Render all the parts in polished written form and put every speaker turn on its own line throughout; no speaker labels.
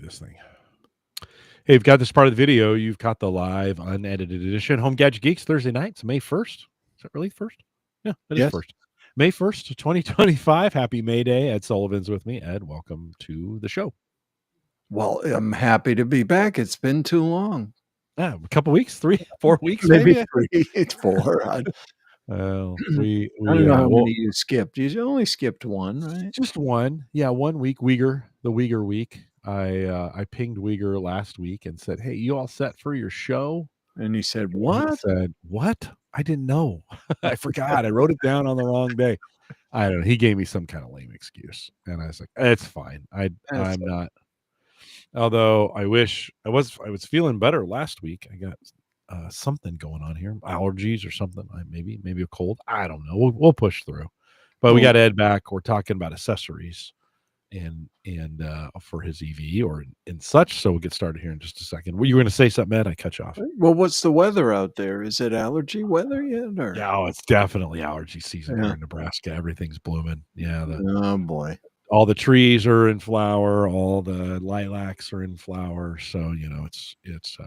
this thing. Hey, you've got this part of the video. You've got the live unedited edition. Home Gadget Geeks, Thursday night. It's May 1st. Is that really 1st? Yeah, it is
Yes.
1st. May 1st, 2025. Happy May Day. Ed Sullivan's with me. Ed, welcome to the show.
Well, I'm happy to be back. It's been too long.
Yeah, a couple weeks, 3-4 weeks,
Maybe
maybe.
3. It's 4. I
Well,
I don't know how many you skipped. You only skipped 1, right?
just one. Yeah, 1 week. Uyghur, the Uyghur week. I pinged Uyghur last week and said, "Hey, you all set for your show?"
And he said,
He
"What?"
said, "What? I didn't know. I forgot. I wrote it down on the wrong day." I don't know. He gave me some kind of lame excuse, and I was like, "It's fine. I'm not." Although I wish I was feeling better last week. I got something going on here, allergies or something. Maybe a cold. I don't know. We'll push through. But we got Ed back. We're talking about accessories and for his EV or and such. So we'll get started here in just a second. Were you going to say something, Ed? I cut you off.
Well, what's the weather out there? Is it allergy weather yet? Or?
Yeah, it's definitely allergy season here in Nebraska. Everything's blooming. Yeah.
Oh boy.
All the trees are in flower. All the lilacs are in flower. So, it's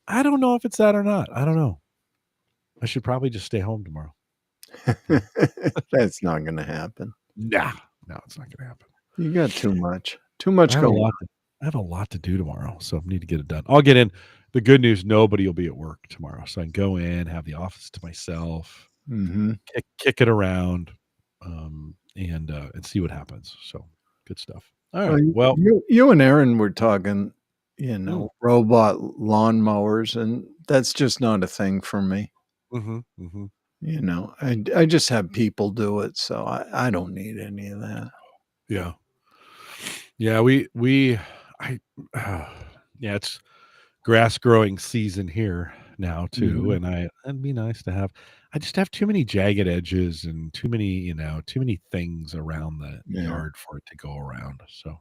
I don't know if it's that or not. I don't know. I should probably just stay home tomorrow.
That's not going to happen.
No, it's not going to happen.
You got too much going on.
I have a lot to do tomorrow, so I need to get it done. I'll get in. The good news, nobody will be at work tomorrow, so I can go in, have the office to myself, kick it around, and see what happens. So good stuff. All right. Well,
you and Aaron were talking, robot lawnmowers, and that's just not a thing for me. I just have people do it, so I don't need any of that.
Yeah. It's grass growing season here now too, and it'd be nice to have. I just have too many jagged edges and too many things around the yard for it to go around. So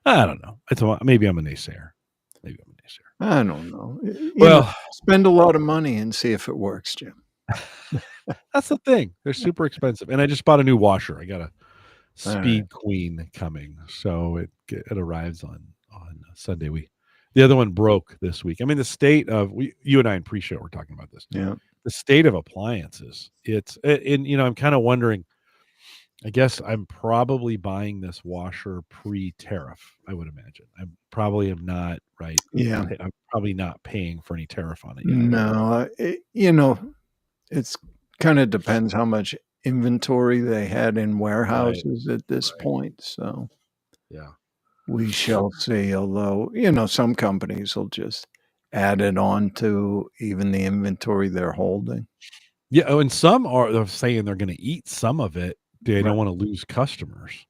I don't know. Maybe I'm a naysayer.
I don't know. Spend a lot of money and see if it works, Jim.
That's the thing. They're super expensive, and I just bought a new washer. I got a Speed Queen coming, so it arrives on Sunday. The other one broke this week. I mean, the state of you and I in pre-show we're talking about this.
Yeah,
the state of appliances. I'm kind of wondering. I guess I'm probably buying this washer pre-tariff. I would imagine. I probably am not, right?
Yeah,
I'm probably not paying for any tariff on it
yet. No, it's kind of depends how much inventory they had in warehouses at this point. So,
yeah,
we shall see. Although, some companies will just add it on to even the inventory they're holding.
Yeah. Oh, and some they're saying they're going to eat some of it. They don't want to lose customers.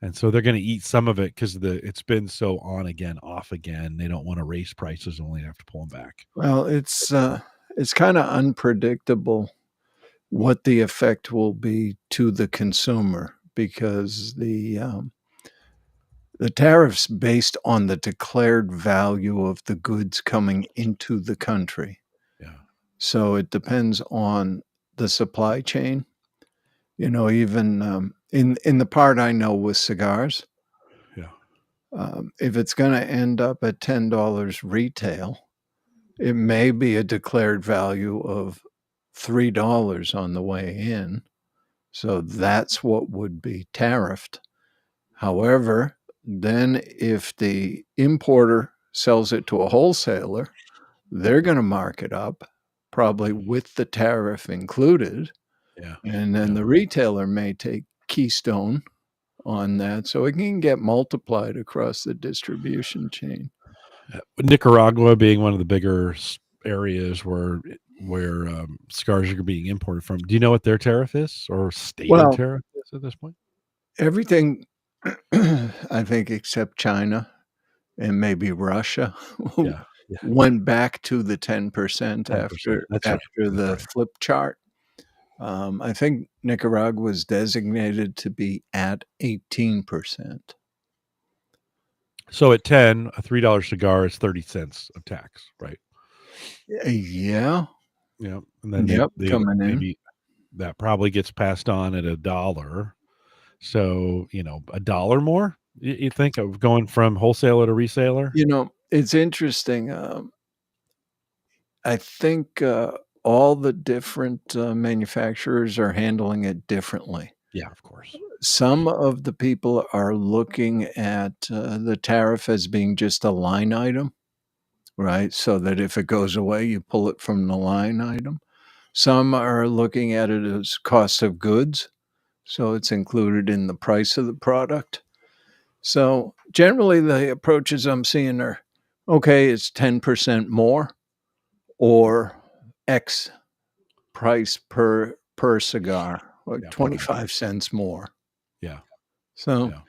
And so they're going to eat some of it because it's been so on again, off again. They don't want to raise prices and only have to pull them back.
Well, it's kind of unpredictable what the effect will be to the consumer because the tariffs based on the declared value of the goods coming into the country.
Yeah.
So it depends on the supply chain. Even in the part I know with cigars, if it's going to end up at $10 retail, it may be a declared value of $3 on the way in. So that's what would be tariffed. However, then if the importer sells it to a wholesaler, they're going to mark it up, probably with the tariff included.
Yeah.
And then the retailer may take keystone on that. So it can get multiplied across the distribution chain.
Nicaragua being one of the bigger areas where cigars are being imported from. Do you know what their tariff is or stated tariff is at this point?
Everything, I think, except China and maybe Russia went back to the 10% after the flip chart. I think Nicaragua was designated to be at 18%.
So at 10, a $3 cigar is 30 cents of tax, right?
Yeah.
Yeah. And then maybe that probably gets passed on at $1. So, $1 more, You think of going from wholesaler to reseller?
It's interesting. I think all the different manufacturers are handling it differently.
Yeah, of course.
Some of the people are looking at the tariff as being just a line item, right? So that if it goes away, you pull it from the line item. Some are looking at it as cost of goods, so it's included in the price of the product. So generally, the approaches I'm seeing are okay, it's 10% more or X price per cigar, like
Yeah,
25 cents more.
yeah,
So
yeah.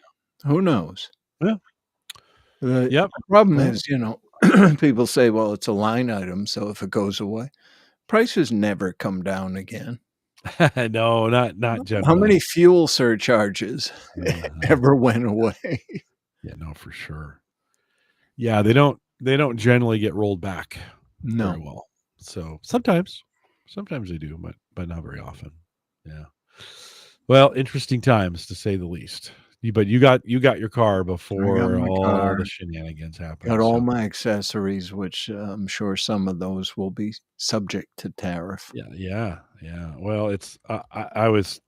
who knows?
Yeah.
The
Yep.
problem
Well,
is, people say, well, it's a line item, so if it goes away, prices never come down again.
no, not
How
generally.
many fuel surcharges
Uh-huh.
ever went away?
Yeah, no, for sure. Yeah, they don't generally get rolled back very
No.
well. So sometimes they do, but not very often. Yeah. Well, interesting times to say the least. But you got your car
I got
before
my
all
car,
the shenanigans
got
happened.
all
So
my accessories, which I'm sure some of those will be subject to tariff.
yeah, yeah, yeah. Well, it's I was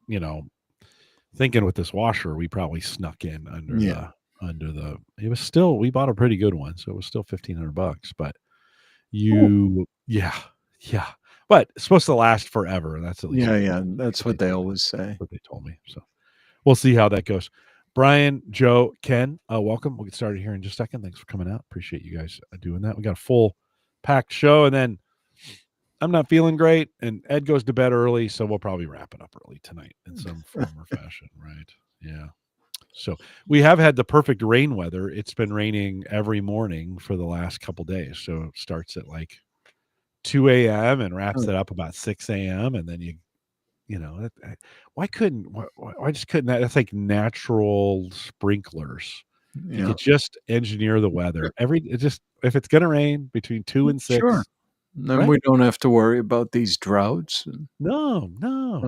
thinking with this washer, we probably snuck in
Yeah.
under the. It was still we bought a pretty good one, so it was still $1,500. But
Oh,
yeah, yeah. But it's supposed to last forever. That's at least
yeah, yeah. That's
what
what
they
they
told me.
always say.
What they told me. So we'll see how that goes. Brian, Joe, Ken, welcome. We'll get started here in just a second. Thanks for coming out. Appreciate you guys doing that. We got a full packed show, and then I'm not feeling great, and Ed goes to bed early, so we'll probably wrap it up early tonight in some form or fashion, right? Yeah. So we have had the perfect rain weather. It's been raining every morning for the last couple days. So it starts at like 2 a.m. and wraps it up about 6 a.m. And then why just couldn't that's like natural sprinklers. If you
Yeah.
could just engineer the weather if it's going to rain between 2 and
Sure.
6,
Then
right?
we don't have to worry about these droughts.
No,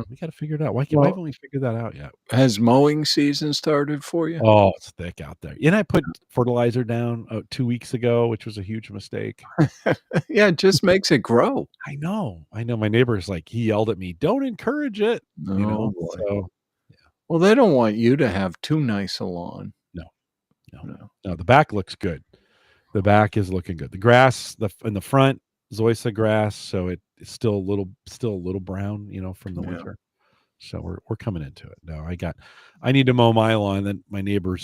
we got to figure it out. Why
Well,
haven't we figured that out yet?
has mowing season started for you?
Oh, it's thick out there. And I put fertilizer down 2 weeks ago, which was a huge mistake.
Yeah, it just makes it grow.
I know. I know. My neighbor's like, he yelled at me, "Don't encourage it."
Oh boy.
So yeah,
Well, they don't want you to have too nice a lawn.
no, no,
No.
no. The back looks good. The back is looking good. The grass, in the front, Zoysia grass, so it's still a little brown, from the
Yeah.
winter. So we're coming into it. No, I need to mow my lawn. Then my neighbor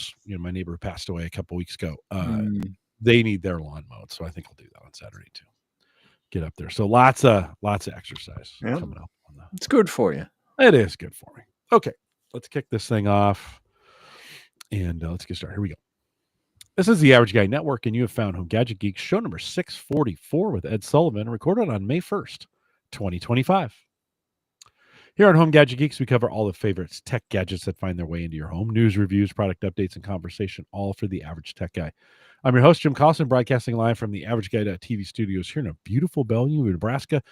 passed away a couple weeks ago.
Mm,
They need their lawn mowed, so I think I'll do that on Saturday too. Get up there. So lots of exercise
yeah,
coming up on the.
it's good for you.
It is good for me. Okay, let's kick this thing off and let's get started. Here we go. This is the Average Guy Network, and you have found Home Gadget Geeks show number 644 with Ed Sullivan, recorded on May 1st, 2025. Here on Home Gadget Geeks, we cover all the favorites tech gadgets that find their way into your home, news, reviews, product updates, and conversation, all for the average tech guy. I'm your host, Jim Collison, broadcasting live from the Average Guy TV studios here in a beautiful Bellevue, Nebraska.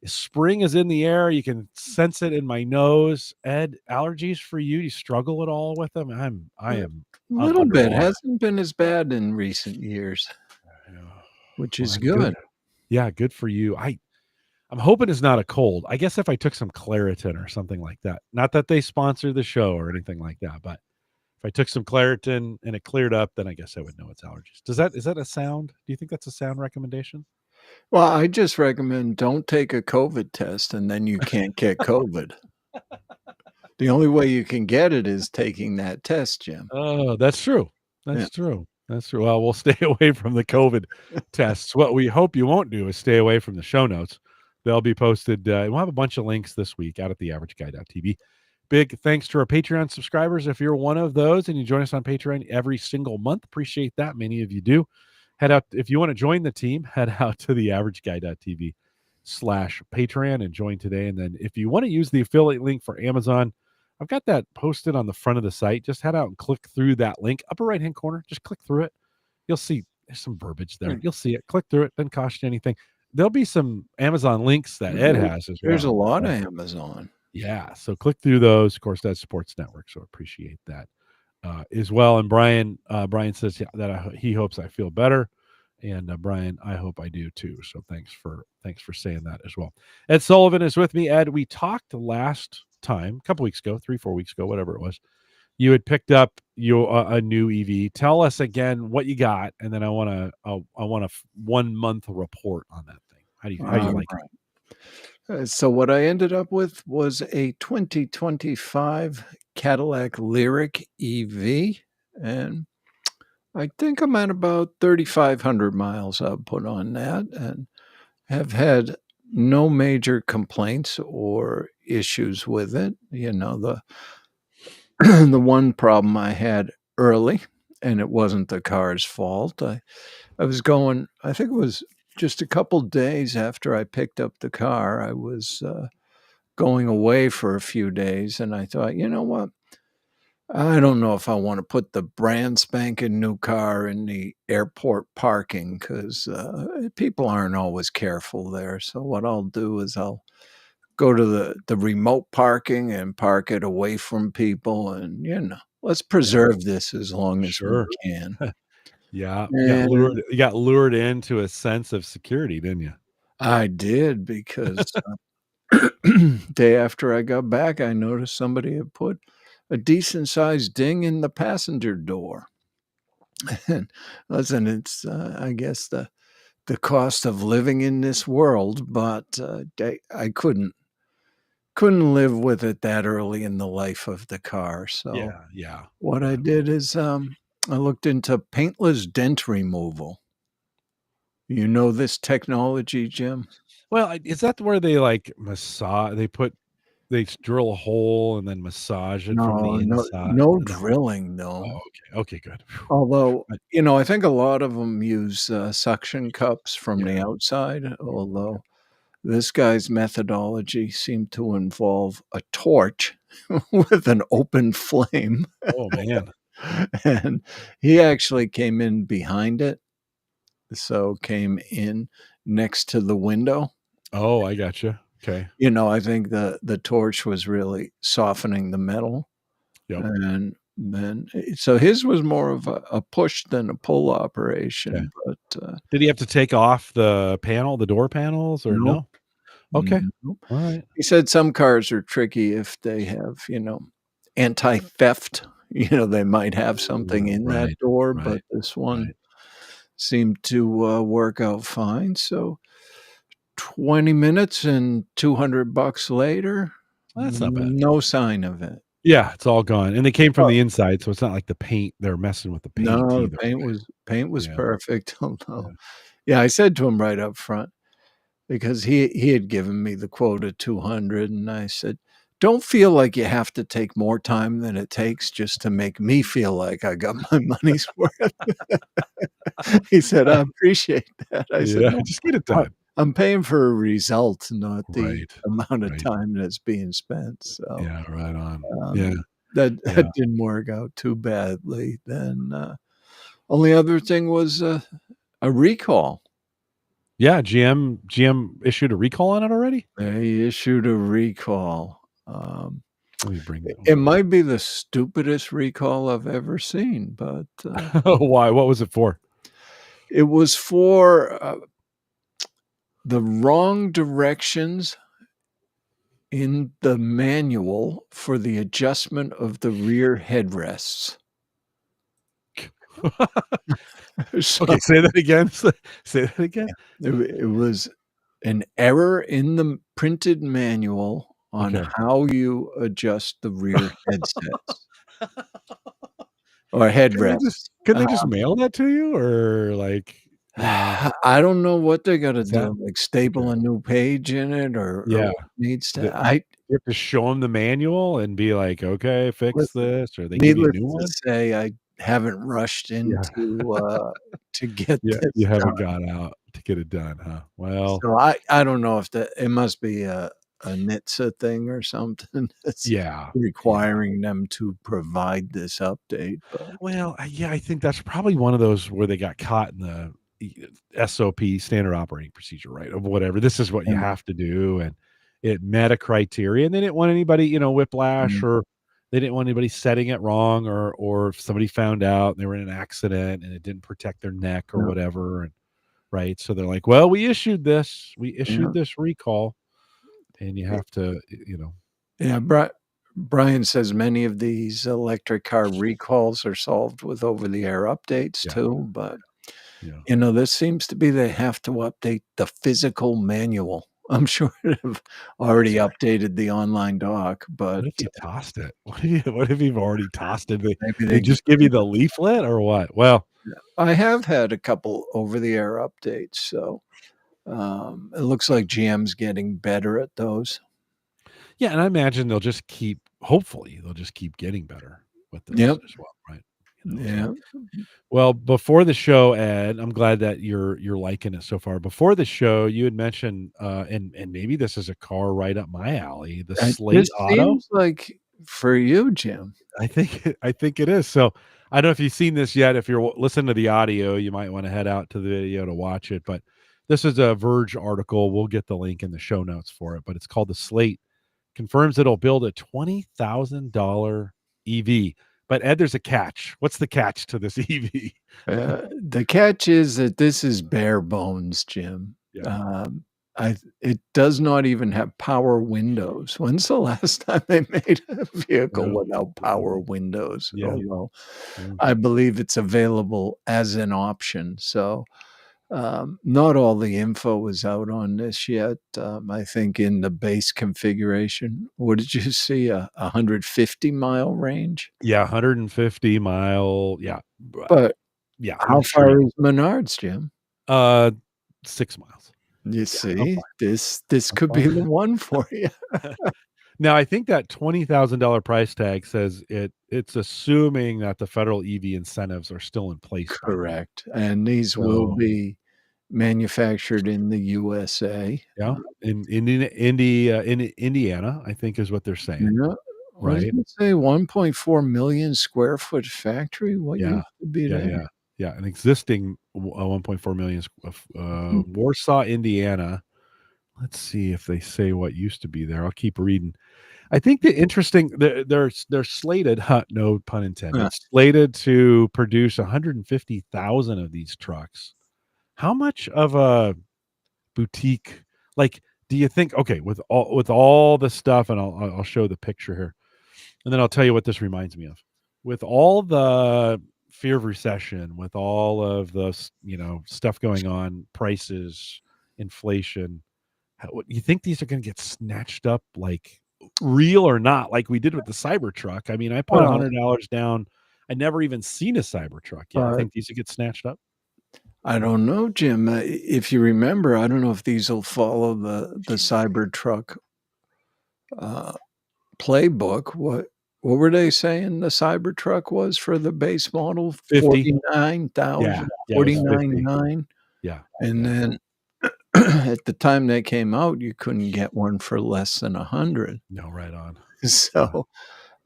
Spring is in the air. You can sense it in my nose. Ed, allergies for you? You struggle at all with them?
A
I'm
little bit.
underwater.
Hasn't been as bad in recent years,
Yeah.
which
Well,
is
that's good.
good.
Yeah, good for you. I'm hoping it's not a cold. I guess if I took some Claritin or something like that. Not that they sponsor the show or anything like that, but if I took some Claritin and it cleared up, then I guess I would know it's allergies. Is that a sound? Do you think that's a sound recommendation?
Well, I just recommend don't take a COVID test and then you can't get COVID. The only way you can get it is taking that test, Jim.
Oh, that's true.
Yeah.
That's true. That's true. Well, we'll stay away from the COVID tests. What we hope you won't do is stay away from the show notes. They'll be posted. We'll have a bunch of links this week out at theaverageguy.tv. Big thanks to our Patreon subscribers. If you're one of those and you join us on Patreon every single month, appreciate that. Many of you do. Head out. If you want to join the team, head out to theaverageguy.tv/Patreon and join today. And then if you want to use the affiliate link for Amazon, I've got that posted on the front of the site. Just head out and click through that link, upper right-hand corner. Just click through it. You'll see there's some verbiage there. You'll see it. Click through it. Doesn't cost you anything. There'll be some Amazon links that Ed has as
There's a
well.
lot of Amazon.
Yeah. So click through those. Of course, that's Sports Network. So appreciate that as well. And Brian says that he hopes I feel better. And Brian, I hope I do too. So thanks for saying that as well. Ed Sullivan is with me. Ed, we talked last time, a couple weeks ago, 3-4 weeks ago, whatever it was. You had picked up a new EV. Tell us again what you got, and then I want a 1 month report on that thing. How do you like it?
So what I ended up with was a 2025 Cadillac Lyriq EV, and I think I'm at about 3,500 miles I've put on that, and have had no major complaints or issues with it. The the one problem I had early, and it wasn't the car's fault. I was going, I think it was just a couple days after I picked up the car. I was going away for a few days, and I thought, you know what? I don't know if I want to put the brand spanking new car in the airport parking because people aren't always careful there. So what I'll do is I'll go to the remote parking and park it away from people, and let's
Yeah,
preserve this as long as we
sure.
can.
Yeah,
And
you got lured into a sense of security, didn't you?
I did because day after I got back, I noticed somebody had put a decent sized ding in the passenger door. And listen, it's I guess the cost of living in this world, but I couldn't live with it that early in the life of the car. So
Yeah, yeah,
what I
yeah.
did is I looked into paintless dent removal. You know this technology, Jim?
Well, is that where they like massage? They drill a hole and then massage it from
No,
the
no,
inside.
no
No.
drilling,
Oh,
no.
okay. Okay, good. Phew.
Although,
I,
I think a lot of them use, suction cups from the
yeah.
outside, although this guy's methodology seemed to involve a torch with an open flame,
Oh man.
and he actually came in behind it, so came in next to the window.
Oh, I gotcha. Okay.
I think the torch was really softening the metal.
Yep.
And then so his was more of a push than a pull
Okay.
operation, but,
Did he have to take off the door panels, or
nope,
no? Okay.
nope.
All right.
He said some cars are tricky if they have, anti-theft, they might have something in that
Right.
door,
Right.
but this one
Right.
seemed to, work out fine, so 20 minutes and $200 later,
Well, that's not bad.
no sign of it.
Yeah, it's all gone, and they came from the inside, so it's not like the paint. They're messing with the paint
No, the
either.
paint was
Yeah.
perfect, although
Yeah.
yeah, I said to him right up front because he had given me the quote of 200, and I said, "Don't feel like you have to take more time than it takes just to make me feel like I got my money's worth." He said, "I appreciate that." I said,
Yeah.
"No,
Just get it
I
done.
I'm paying for a result, not the
Right.
amount of
Right.
time that's being spent." So,
Yeah. Right on.
um,
Yeah.
that
Yeah.
that didn't work out too badly. Then, only other thing was, a recall.
Yeah. GM issued a recall on it already.
They issued a recall.
Let me bring that
It
one up.
might be the stupidest recall I've ever seen, but,
Why? What was it for?
it was for, the wrong directions in the manual for the adjustment of the rear headrests. So,
Okay, say that again. Say that again.
it was an error in the printed manual on
Okay.
how you adjust the rear headsets or
Can they just
headrests.
can they just mail that to you, or
I don't know what they gotta
is that
do, like staple
okay?
a new page in it or
Yeah.
what needs
Is
to
it
I
you have to show them the manual and be like, "Okay, fix
listen,
this," or they give you a
needless
new
to
one?
say, I haven't rushed
Yeah.
to get
Yeah,
this
you haven't
done.
gone out to get it done, huh? Well,
So I don't know if that it must be a NHTSA thing or something that's
yeah, yeah.
requiring them to provide this update, but
Well, yeah, I think that's probably one of those where they got caught in the SOP, standard operating procedure, right? Of whatever. This is what you
and
have to do, and it met a criteria, and they didn't want anybody, whiplash,
mm,
or they didn't want anybody setting it wrong, or if somebody found out and they were in an accident and it didn't protect their neck or
Yeah.
whatever. And right, so they're like, well, we issued
Yeah.
this recall, and you have to,
Yeah, Brian says many of these electric car recalls are solved with over-the-air updates
yeah,
too, but,
yeah.
this seems to be they have to update the physical manual. I'm sure they've already
That's right.
updated the online doc, but
What if you tossed it? What if you've already tossed it?
maybe
They
they
just give you the leaflet or what? Well,
I have had a couple over-the-air updates, so, it looks like GM's getting better at those.
yeah, and I imagine hopefully they'll just keep getting better with those
Yep.
as well, right? So
Yeah.
well, before the show, Ed, I'm glad that you're liking it so far. Before the show, you had mentioned, and maybe this is a car right up my alley, the
This
Slate Auto.
seems like for you, Jim.
I think it is. So I don't know if you've seen this yet. If you're listening to the audio, you might want to head out to the video to watch it. But this is a Verge article. We'll get the link in the show notes for it. But it's called the Slate confirms it'll build a $20,000 EV. But Ed, there's a catch. What's the catch to this EV?
The catch is that this is bare bones, Jim.
Yeah.
Um, it does not even have power windows. When's the last time they made a vehicle
Yeah.
without power windows?
Yeah.
Although
Yeah.
I believe it's available as an option. So, not all the info is out on this yet. I think in the base configuration, what did you see? A 150-mile range?
Yeah, 150 mile. Yeah.
But
Yeah,
how
I'm sure.
far is Menards, Jim?
Uh 6 miles.
You
Yeah, how
see,
far?
this
How
could be the
far?
one for you.
Now, I think that $20,000 price tag says it's assuming that the federal EV incentives are still in place by then.
Correct, and these will
So,
be manufactured in the USA.
yeah, in Indiana, I think is what they're saying,
Yeah, what does
right?
it say? 1.4 million square foot factory? What
Yeah.
used to be
Yeah,
there?
yeah. Yeah, an existing 1.4 million
Mhm.
Warsaw, Indiana. Let's see if they say what used to be there. I'll keep reading. I think the interesting they're slated, no pun
Uh,
intended, slated to produce 150,000 of these trucks. How much of a boutique, like, do you think, okay, with all the stuff, and I'll show the picture here, and then I'll tell you what this reminds me of. With all the fear of recession, with all of the stuff going on, prices, inflation, you think these are going to get snatched up, like real or not, like we did with the Cybertruck? I mean, I put
well,
$100 down. I never even seen a Cybertruck yet. You
but
think these will get snatched up?
I don't know, Jim. If you remember, I don't know if these will follow the Cybertruck, uh, playbook. What were they saying the Cybertruck was for the base model?
50. Yeah.
49,000,
Yeah. It was 50.
49,900,
Yeah.
and
Yeah.
then at the time they came out, you couldn't get one for less than 100.
No, right on. Yeah.
So,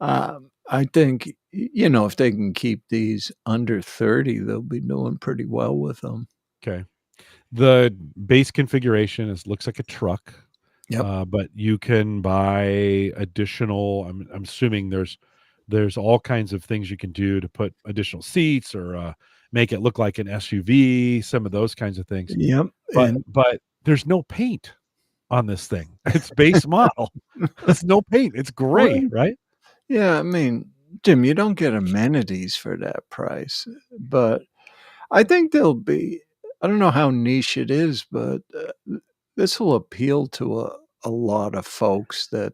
I think, if they can keep these under 30, they'll be doing pretty well with them.
Okay. The base configuration looks like a truck,
Yep.
but you can buy additional. I'm assuming there's all kinds of things you can do to put additional seats, or make it look like an SUV. Some of those kinds of things,
Yep,
but
and
there's no paint on this thing. It's base model. There's no paint. It's gray,
well,
right?
yeah, I mean, Jim, you don't get amenities for that price, but I think they'll be I don't know how niche it is, but, this will appeal to a lot of folks that,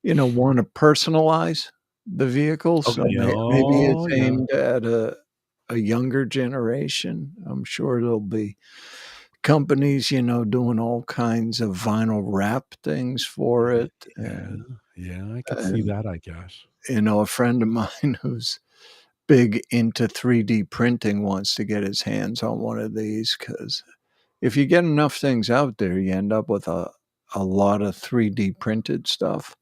wanna personalize the vehicle, so
Okay.
maybe
Oh
it's
yeah.
aimed at a younger generation. I'm sure there'll be companies, doing all kinds of vinyl wrap things for it,
Yeah. Yeah. I could see
and,
that, I guess.
a friend of mine who's big into 3D printing wants to get his hands on one of these because if you get enough things out there, you end up with a lot of 3D printed stuff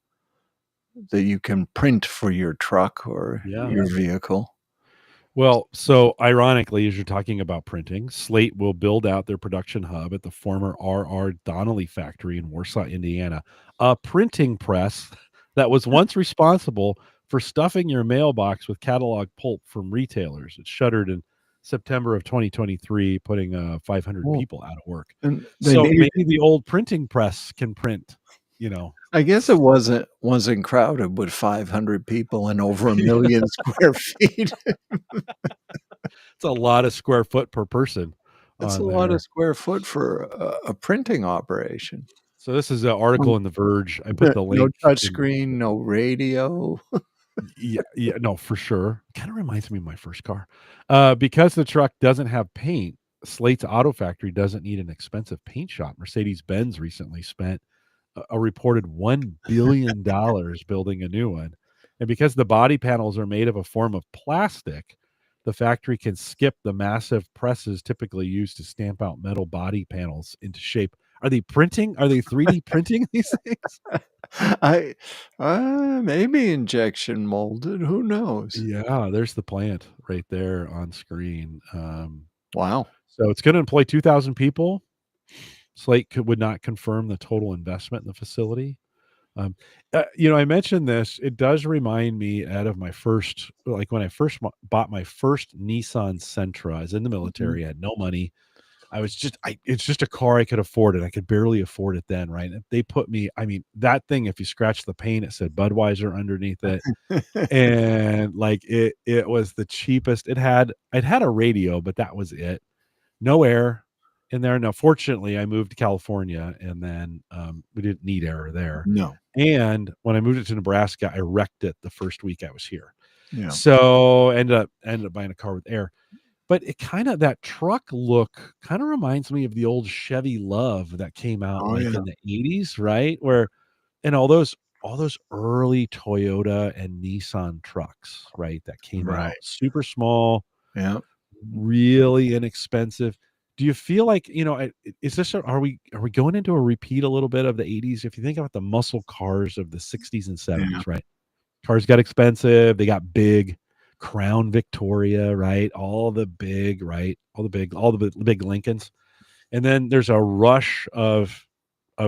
that you can print for your truck or
Yeah.
your vehicle.
Well, so ironically, as you're talking about printing, Slate will build out their production hub at the former R.R. Donnelly factory in Warsaw, Indiana, a printing press that was once responsible for stuffing your mailbox with catalog pulp from retailers. It shuttered in September of 2023, putting 500
Oh,
people out of work.
and they
So
need
maybe the old printing press can print, you know.
I guess it wasn't crowded with 500 people and over 1,000,000 square feet.
It's a lot of square foot per person
That's a
on
lot of
there.
square foot for a printing operation.
So this is an article in The Verge. I put the
No
link
touch
in.
screen, no radio.
Yeah, yeah, no, for sure. Kind of reminds me of my first car. Because the truck doesn't have paint, Slate's Auto Factory doesn't need an expensive paint shop. Mercedes-Benz recently spent a reported $1 billion building a new one. And because the body panels are made of a form of plastic, the factory can skip the massive presses typically used to stamp out metal body panels into shape. Are they printing? Are they 3D printing these things?
I maybe injection molded, who knows?
Yeah, there's the plant right there on screen.
Wow.
So it's going to employ 2,000 people. Slate would not confirm the total investment in the facility. I mentioned this. It does remind me, Ed, of my first, like when I first bought my first Nissan Sentra. I was in the
Mhm.
military. I had no money. It's just a car I could afford it. I could barely afford it then, right? And they put me, I mean, that thing, if you scratch the paint, it said Budweiser underneath it. And like it was the cheapest. I'd had a radio, but that was it. No air in there. Now, fortunately, I moved to California, and then we didn't need air there.
No.
And when I moved it to Nebraska, I wrecked it the first week I was here.
Yeah.
So ended up buying a car with air. But it kind of that truck look kind of reminds me of the old Chevy Love that came out
Oh,
like
yeah.
in the 80s, right? Where and all those early Toyota and Nissan trucks, right? That came
Right.
out super small,
Yeah.
really inexpensive. Do you feel like, is this are we going into a repeat a little bit of the 80s? If you think about the muscle cars of the 60s and
Yeah.
70s, right? Cars got expensive, they got big. Crown Victoria, right? All the big, right? All the big Lincolns. And then there's a rush of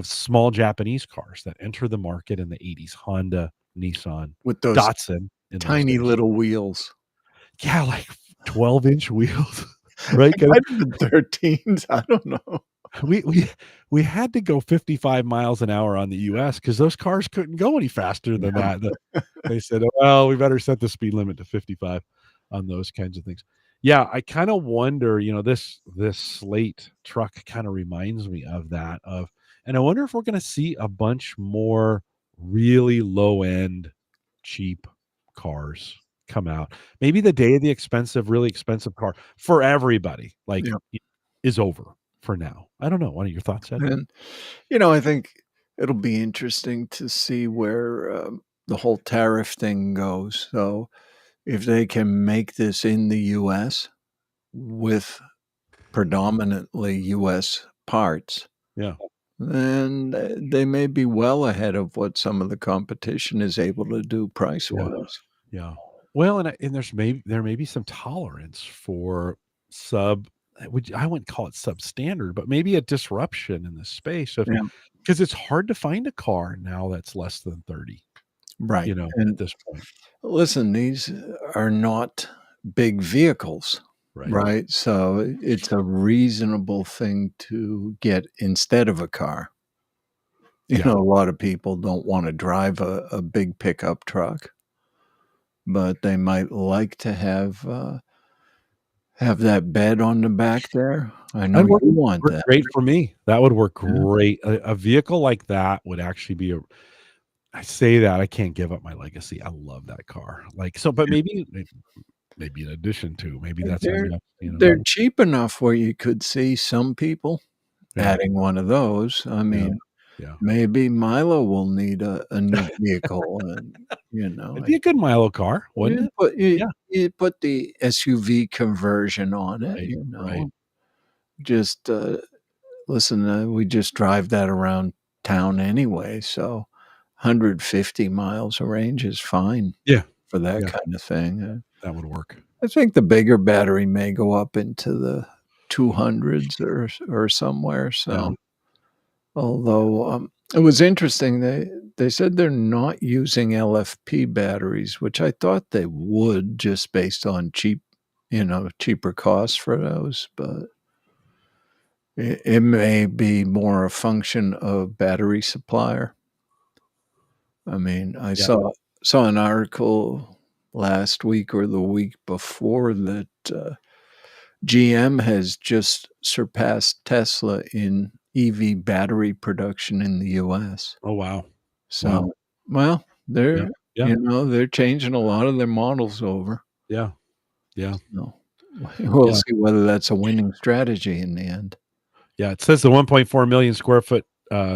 small Japanese cars that enter the market in the 80s. Honda, Nissan,
With those
Datsun in those
tiny
days.
little wheels.
Yeah, like 12-inch wheels, right?
It might have been 13s, I don't know.
We we we had to go 55 miles an hour on the US because those cars couldn't go any faster than
Yeah.
that. They said, "Well, we better set the speed limit to 55 on those kinds of things." Yeah, I kind of wonder, this Slate truck kind of reminds me of that and I wonder if we're going to see a bunch more really low end cheap cars come out. Maybe the day of the really expensive car for everybody like
Yeah.
is over for now. I don't know. What are your thoughts, Ed?
And, I think it'll be interesting to see where, the whole tariff thing goes. So, if they can make this in the US with predominantly US parts,
Yeah.
then they may be well ahead of what some of the competition is able to do
Yeah.
price-wise.
Yeah. Well, and there may be some tolerance for sub I wouldn't call it substandard, but maybe a disruption in the space of
Yeah,
because it's hard to find a car now that's less than 30,
right,
at
and
this point.
listen, these are not big vehicles,
Right.
right? So, it's a reasonable thing to get instead of a car.
Yeah.
A lot of people don't wanna drive a big pickup truck, but they might like to have that bed on the back there. I know
That'd
you
work
want
work
that.
great for me. That would work
Yeah,
great. A vehicle like that would actually be a I say that, I can't give up my legacy. I love that car. Like, so but maybe in addition to, maybe that's
they're
enough.
they're cheap enough where you could see some people
Yeah.
adding one of those. I
Yeah.
mean,
Yeah.
maybe Milo will need a new vehicle and,
It'd be a good Milo car, wouldn't it? Yeah.
you put the SUV conversion on it,
Right, right.
just, listen, we just drive that around town anyway, so 150 miles of range is fine
Yeah,
for that
yeah,
kind of thing.
that would work.
I think the bigger battery may go up into the 200s or somewhere,
Yeah,
so although, It was interesting. They said they're not using LFP batteries, which I thought they would just based on cheaper costs for those, but it may be more a function of battery supplier. I mean, I
Yeah.
saw an article last week or the week before that GM has just surpassed Tesla in EV battery production in the US.
Oh, wow. Wow.
So, well,
Yeah.
they're
Yeah.
they're changing a lot of their models over.
Yeah. Yeah.
So, we'll
Yeah.
see whether that's a winning strategy in the end.
Yeah. It says the 1.4 million square foot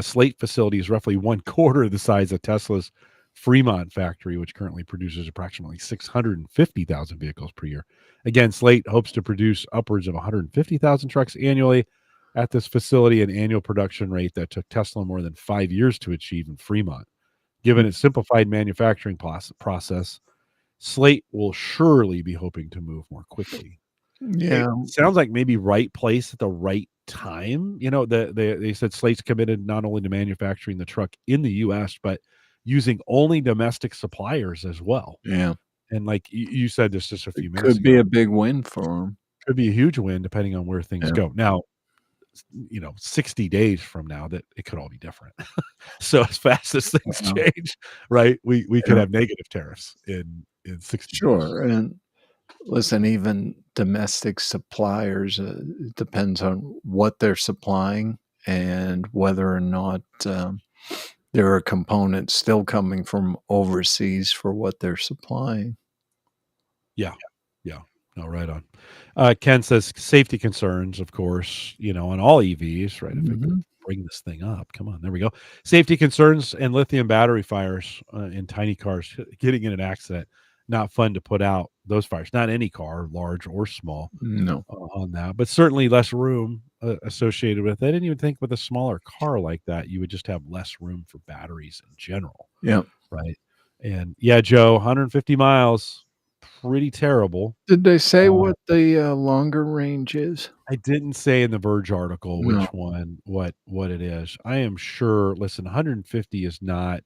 Slate facility is roughly one quarter of the size of Tesla's Fremont factory, which currently produces approximately 650,000 vehicles per year. Again, Slate hopes to produce upwards of 150,000 trucks annually at this facility, an annual production rate that took Tesla more than 5 years to achieve in Fremont. Given its simplified manufacturing process, Slate will surely be hoping to move more quickly. It
Yeah.
sounds like maybe right place at the right time. They said Slate's committed not only to manufacturing the truck in the US, but using only domestic suppliers as well.
Yeah.
And like you said this just a
It
few minutes
could be
ago,
a big win for them.
could be a huge win depending on where things
Yeah.
go. Now, 60 days from now that it could all be different. So as fast as things
Wow.
change, right? We could
Yeah.
have negative tariffs in 60 days.
Sure, and listen, even domestic suppliers, it depends on what they're supplying and whether or not, there are components still coming from overseas for what they're supplying.
Yeah. Yeah. No, right on. Ken says safety concerns, of course, on all EVs, right? If I could
Mhm.
bring this thing up, come on, there we go. Safety concerns and lithium battery fires in tiny cars getting in an accident. Not fun to put out those fires. Not any car, large or small,
No.
on that, but certainly less room associated with it. I didn't even think with a smaller car like that, you would just have less room for batteries in general,
Yeah.
right? And yeah, Joe, 150 miles, pretty terrible.
Did they say
Uh,
what the, longer range is?
I didn't say in the Verge article
No.
which one, what it is. I am sure. Listen, 150 is not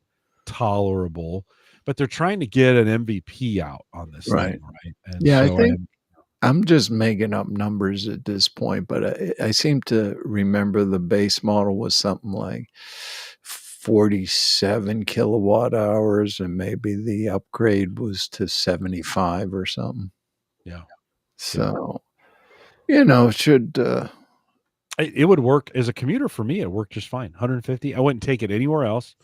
tolerable, but they're trying to get an MVP out on this
Right.
thing, right? And
Yeah, I
so
think I'm just making up numbers at this point, but I seem to remember the base model was something like 47 kilowatt hours, and maybe the upgrade was to 75 or something.
yeah, yeah.
So, should,
It would work as a commuter for me. It worked just fine. 150. I wouldn't take it anywhere else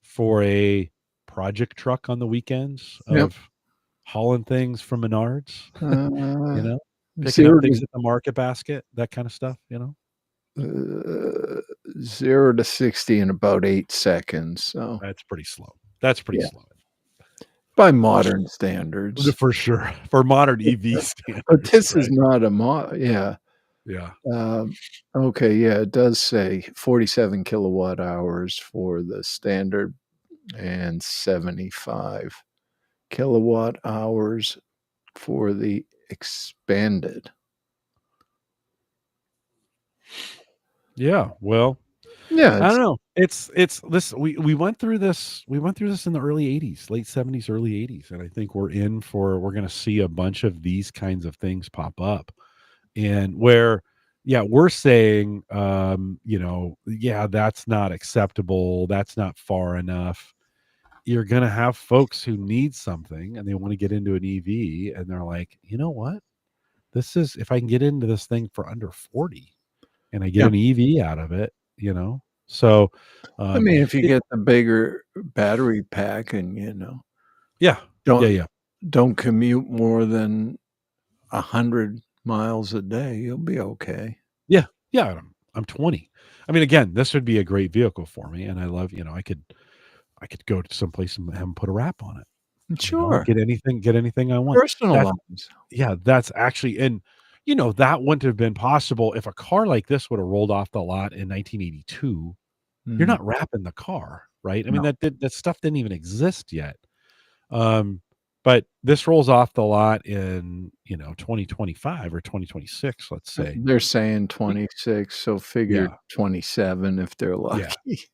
for a project truck on the weekends
yep,
of hauling things from Menards, you
uh,
know, picking up
0
things
to
at the market basket, that kind of stuff.
uh, 0 to 60 in about 8 seconds, so,
That's pretty slow. That's pretty
yeah,
slow.
by modern standards.
For sure. For modern EV
But
standards,
this is
right?
not a yeah.
Yeah.
Um, okay, yeah, it does say 47 kilowatt hours for the standard and 75 kilowatt hours for the expanded.
Yeah. Well,
Yeah,
I don't
it's
know. It's this we went through this in the early 80s, late 70s, early 80s, and I think we're gonna see a bunch of these kinds of things pop up. And where yeah, we're saying, yeah, that's not acceptable, that's not far enough. You're gonna have folks who need something and they wanna get into an EV and they're like, "You know what? This is if I can get into this thing for under 40 and I get
yeah.
an EV out of it," So,
I
um,
mean, if you
it
get the bigger battery pack and,
yeah, yeah,
don't
yeah,
don't commute more than 100 miles a day, you'll be okay.
yeah, yeah, I'm 20. I mean, again, this would be a great vehicle for me, and I love, I could go to someplace and have them put a wrap on it,
Sure,
get anything I want. That's
personalize.
yeah, that's actually and, that wouldn't have been possible if a car like this would have rolled off the lot in 1982. You're
Mm,
not wrapping the car, right? I mean,
no.
that stuff didn't even exist yet. Um, but this rolls off the lot in, 2025 or 2026, let's say.
They're saying
Y
26, so figure
Yeah,
27 if they're
yeah,
lucky.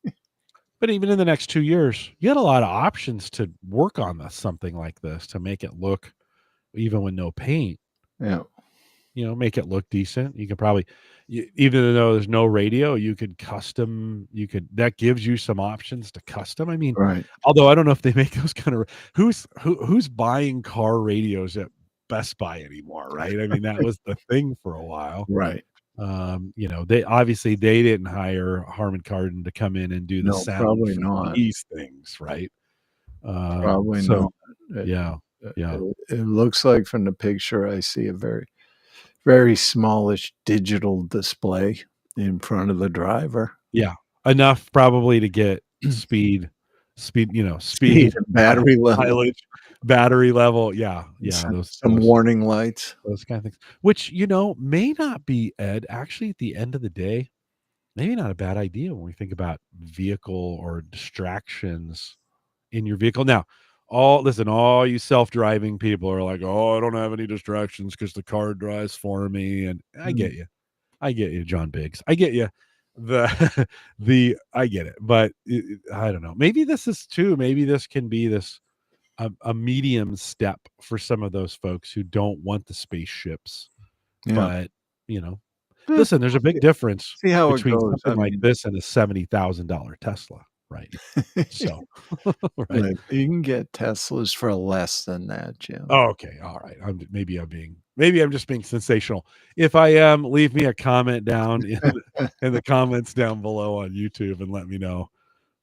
But even in the next 2 years, you got a lot of options to work on something like this to make it look, even with no paint,
Yeah.
make it look decent. You could probably, even though there's no radio, you could custom. That gives you some options to custom. I mean,
Right.
although I don't know if they make those kind of. Who's buying car radios at Best Buy anymore, right? I mean, that was the thing for a while.
Right.
They didn't hire Harman Kardon to come in and do the
No,
sound
probably
for
not.
these things, right?
Probably
So
not. It,
yeah, yeah,
it looks like from the picture I see a very, very smallish digital display in front of the driver.
yeah, enough probably to get speed,
Speed and battery level.
mileage, battery level. Yeah, yeah,
Some warning lights.
those kind of things, which may not be, Ed. Actually, at the end of the day, maybe not a bad idea when we think about vehicle or distractions in your vehicle. Now, all you self-driving people are like, "Oh, I don't have any distractions because the car drives for me." And I
Mm.
get you. I get you, John Biggs. I get you. The I get it. But I don't know. Maybe this is too. Maybe this can be a medium step for some of those folks who don't want the spaceships.
Yeah.
But listen, there's a big difference
See how it
between
goes. I
something like
mean,
this and a $70,000 Tesla, right? So, right.
right. You can get Teslas for less than that, Jim.
Oh, okay. All right. Maybe I'm just being sensational. If I am, leave me a comment down in the comments down below on YouTube and let me know.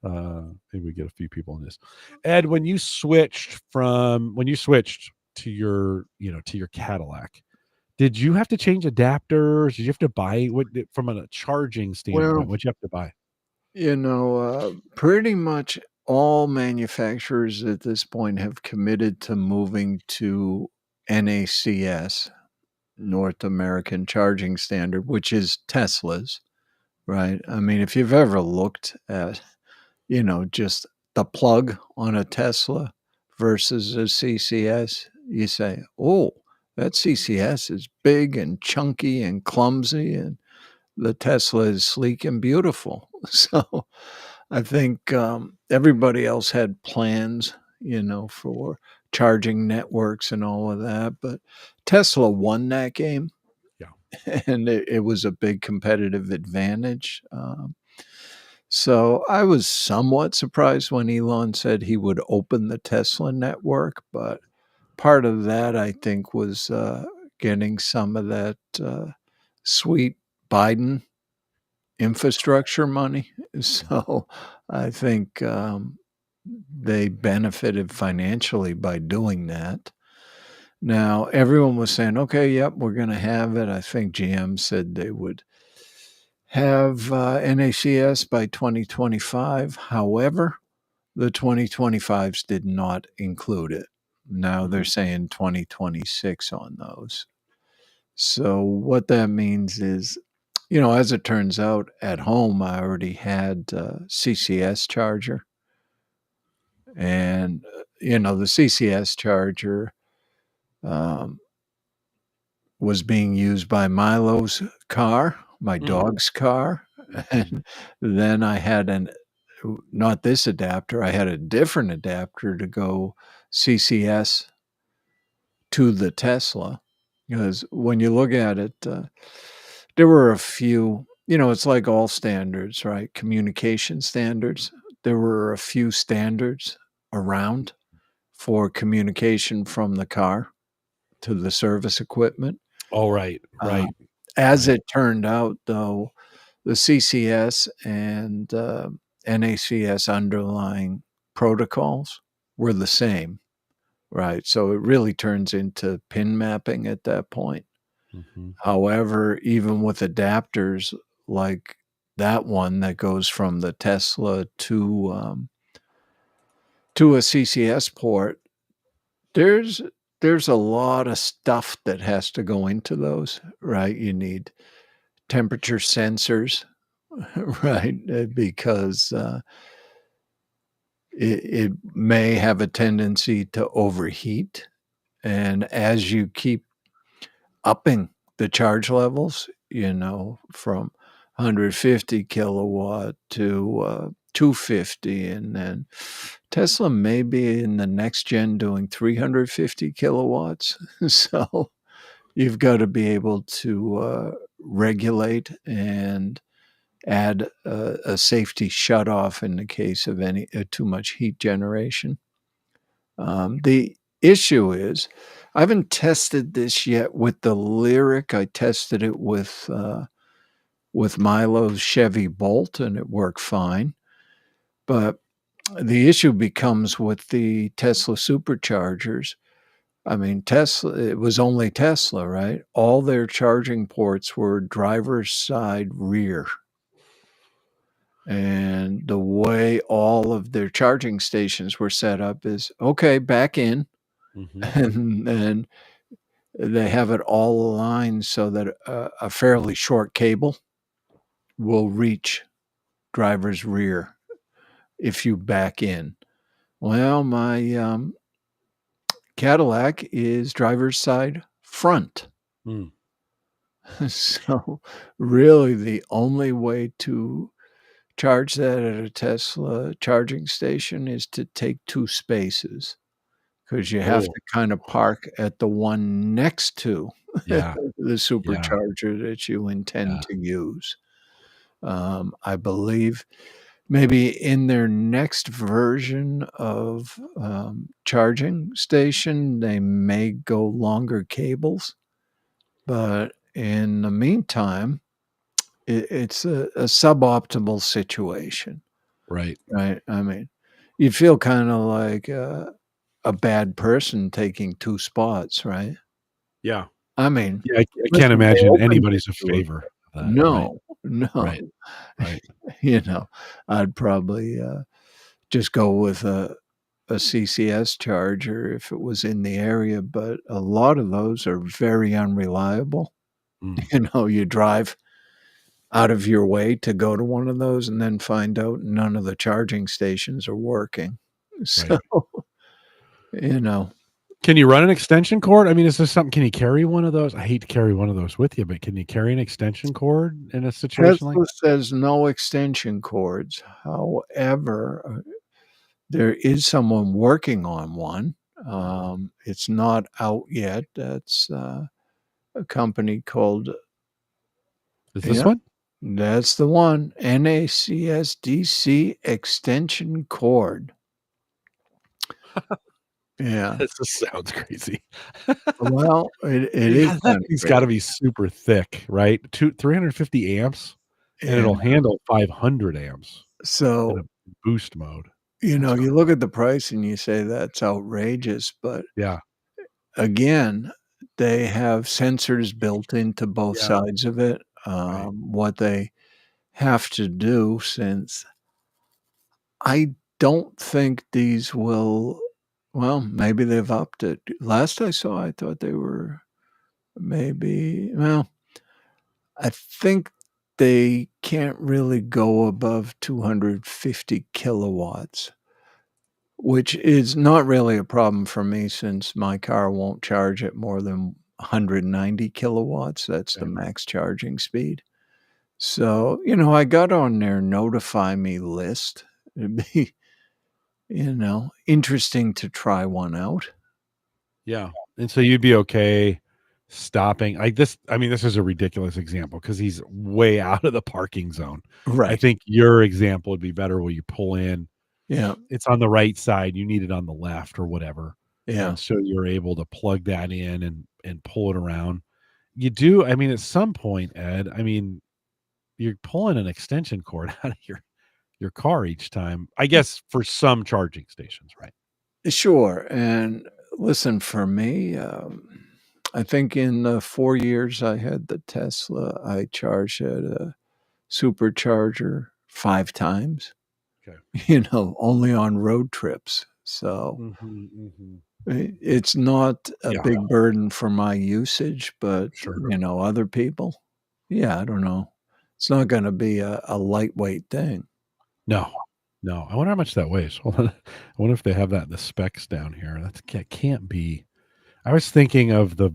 Maybe we get a few people in this. Ed, when you switched to your Cadillac, did you have to change adapters? Did you have to buy from a charging standpoint?
Well,
What'd you have to buy?
pretty much all manufacturers at this point have committed to moving to NACS, North American Charging Standard, which is Tesla's, right? I mean, if you've ever looked at, just the plug on a Tesla versus a CCS, you say, oh, that CCS is big and chunky and clumsy, and the Tesla is sleek and beautiful. So I think everybody else had plans, for charging networks and all of that. But Tesla won that game,
Yeah.
and it was a big competitive advantage. So I was somewhat surprised when Elon said he would open the Tesla network, but part of that, I think, was getting some of that sweet Biden infrastructure money. So I think they benefited financially by doing that. Now, everyone was saying, okay, yep, we're going to have it. I think GM said they would have NACS by 2025. However, the 2025s did not include it. Now they're saying 2026 on those. So what that means is, as it turns out, at home I already had a CCS charger, and the CCS charger um, was being used by Milo's car, my dog's car, and then I had not this adapter, I had a different adapter to go CCS to the Tesla. Because when you look at it, there were a few, it's like all standards, right? Communication standards. There were a few standards around for communication from the car to the service equipment.
Oh, right.
As
Right.
it turned out, though, the CCS and NACS underlying protocols were the same, right? So it really turns into pin mapping at that point.
Mhm.
However, even with adapters like that one that goes from the Tesla to a CCS port, there's there's a lot of stuff that has to go into those, right? You need temperature sensors, right? Because it may have a tendency to overheat, and as you keep upping the charge levels, from 150 kilowatt to 250, and then Tesla may be in the next gen doing 350 kilowatts. So you've got to be able to regulate and add a safety shutoff in the case of any too much heat generation. The issue is, I haven't tested this yet with the Lyric. I tested it with Milo's Chevy Bolt, and it worked fine. But the issue becomes with the Tesla superchargers. I mean, Tesla, it was only Tesla, right? All their charging ports were driver's side rear. And the way all of their charging stations were set up is, okay, back in. And they have it all aligned so that a fairly short cable will reach driver's rear if you back in. Well, my Cadillac is driver's side front. So really the only way to charge that at a Tesla charging station is to take 2 spaces, because you have to kind of park at the one next to the supercharger that you intend to use. I believe maybe in their next version of charging station, they may go longer cables. But in the meantime, it's a suboptimal situation.
Right.
Right. I mean, you feel kind of like a bad person taking 2 spots, right?
Yeah.
I mean,
I can't imagine anybody's a favor of that.
No,
Right.
no.
Right.
You know, I'd probably just go with a CCS charger if it was in the area, but a lot of those are very unreliable. You know, you drive out of your way to go to one of those and then find out none of the charging stations are working. So, you know.
Can you run an extension cord? I mean, is this something, can you carry one of those? I hate to carry one of those with you, but can you carry an extension cord in a situation like
Tesla
that?
says no extension cords. However, there is someone working on one. It's not out yet. That's a company called
Is this one?
That's the one. NACSDC extension cord. Yeah.
This just sounds crazy.
Well, it is
That thing's gotta be super thick, right? 350 amps, and it'll handle 500 amps in
So,
a boost mode.
you know, you look at the price and you say that's outrageous, but
Yeah.
again, they have sensors built into both sides of it. What they have to do, since I don't think these will, well, maybe they've upped it. Last I saw, I thought they were maybe, well, I think they can't really go above 250 kilowatts, which is not really a problem for me since my car won't charge at more than 190 kilowatts. That's the max charging speed. So, you know, I got on their notify me list. It'd be, you know, interesting to try one out.
Yeah. And so you'd be okay stopping like this. I mean, this is a ridiculous example because he's way out of the parking zone.
Right.
I think your example would be better where you pull in.
Yeah.
It's on the right side. You need it on the left or whatever.
Yeah.
And so you're able to plug that in and pull it around. You do. I mean, at some point, Ed, I mean, you're pulling an extension cord out of your car each time, I guess, for some charging stations, right?
Sure. And listen, for me, I think in the 4 years I had the Tesla, I charged at a supercharger 5 times.
Okay.
You know, only on road trips. So it's not a big burden for my usage, but you know, other people, I don't know. It's not going to be a lightweight thing.
No. I wonder how much that weighs. Hold on. I wonder if they have that in the specs down here. That can't be. I was thinking of the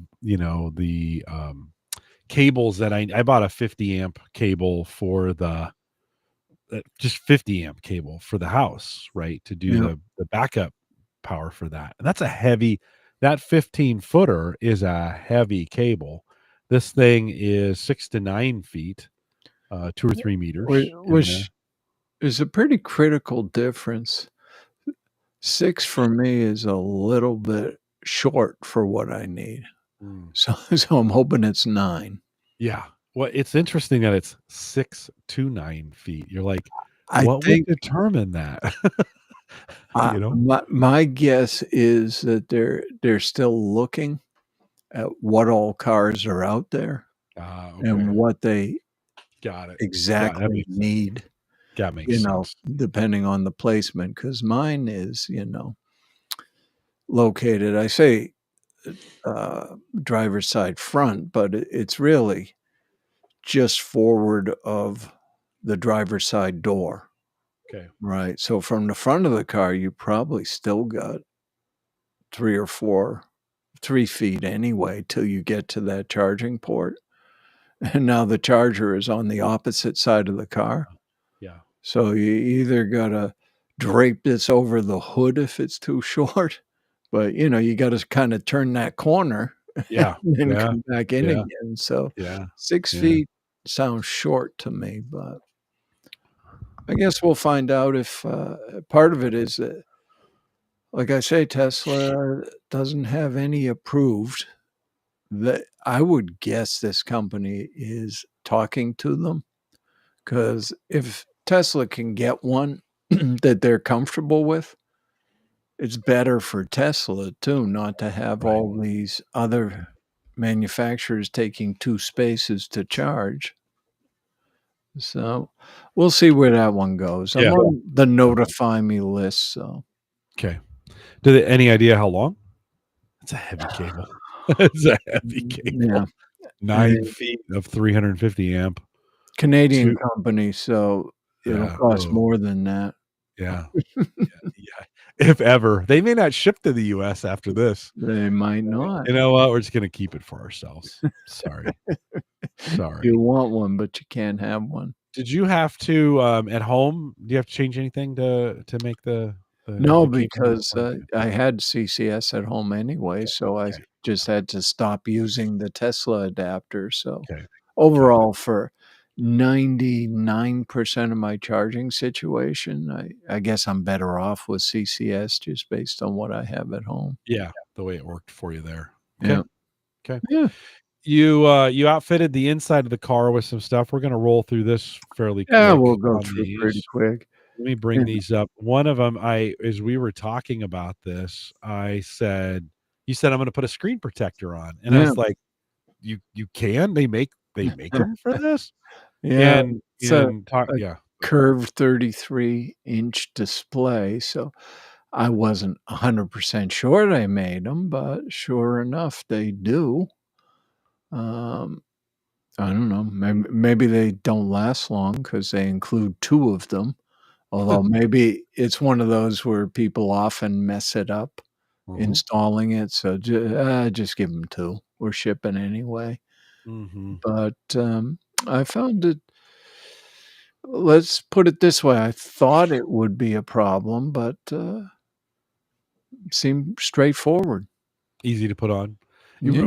cables that I bought a 50 amp cable for the just 50 amp cable for the house, right? To do
Yeah.
the backup power for that. And that's a heavy, that 15 footer is a heavy cable. This thing is 6 to 9 feet, 2 or 3 meters in there.
Which is a pretty critical difference. 6 for me is a little bit short for what I need.
Mm.
So I'm hoping it's 9.
Yeah. Well, it's interesting that it's 6 to 9 feet. You're like,
I
what would
think
determine that? You know?
my guess is that they're still looking at what all cars are out there
Ah,
and
okay.
what they
Got it. That
exactly
makes sense.
need,
That makes sense.
depending on the placement. Because mine is, located, I say, driver's side front, but it's really just forward of the driver's side door,
Okay.
right? So from the front of the car, you probably still got 3 or 4 3 feet anyway till you get to that charging port, and now the charger is on the opposite side of the car.
Yeah.
So you either gotta drape this over the hood if it's too short, but, you gotta kinda turn that corner
Yeah.
and then
Yeah.
come back in
Yeah.
again. So
Yeah.
6
Yeah.
feet sounds short to me, but I guess we'll find out if, part of it is that, like I say, Tesla doesn't have any approved. That I would guess this company is talking to them, because if Tesla can get one that they're comfortable with, it's better for Tesla too, not to have
Right.
all these other manufacturers taking 2 spaces to charge. So, we'll see where that one goes. I'm
Yeah.
on the notify me list, so
Okay. Do they any idea how long? It's a heavy cable. It's a heavy
yeah,
cable. 9
and
feet of 350 amp.
Canadian
2
company, so it'll
Yeah.
cost
Oh,
more than that.
yeah. Yeah. If ever. They may not ship to the US after this.
They might not.
You know what? We're just gonna keep it for ourselves. Sorry. Sorry.
You want one, but you can't have one.
Did you have to, at home, do you have to change anything to make
No,
the cable work
because,
for it?
I had CCS at home anyway, so I
Okay.
just had to stop using the Tesla adapter, so
Okay. Okay.
overall, for 99% of my charging situation, I guess I'm better off with CCS just based on what I have at home.
Yeah, the way it worked for you there. Okay.
Yeah.
Okay.
Yeah.
You outfitted the inside of the car with some stuff. We're gonna roll through this fairly
Yeah,
quick
we'll go
on
through pretty
these.
quick.
Let me bring
Yeah.
these up. One of them, as we were talking about this, I said, "You said I'm gonna put a screen protector on," and I
Yeah.
was like, "You can? They make them for this?"
Yeah,
And
it's a
talk
a
yeah.
curved 33-inch display, so I wasn't 100% sure they made them, but sure enough, they do. Um, I don't know, maybe they don't last long because they include 2 of them, although maybe it's one of those where people often mess it up
Mhm.
installing it, so just give them 2. We're shipping anyway.
Mhm.
But, I found it, let's put it this way, I thought it would be a problem, but, seemed straightforward.
Easy to put on.
Yeah.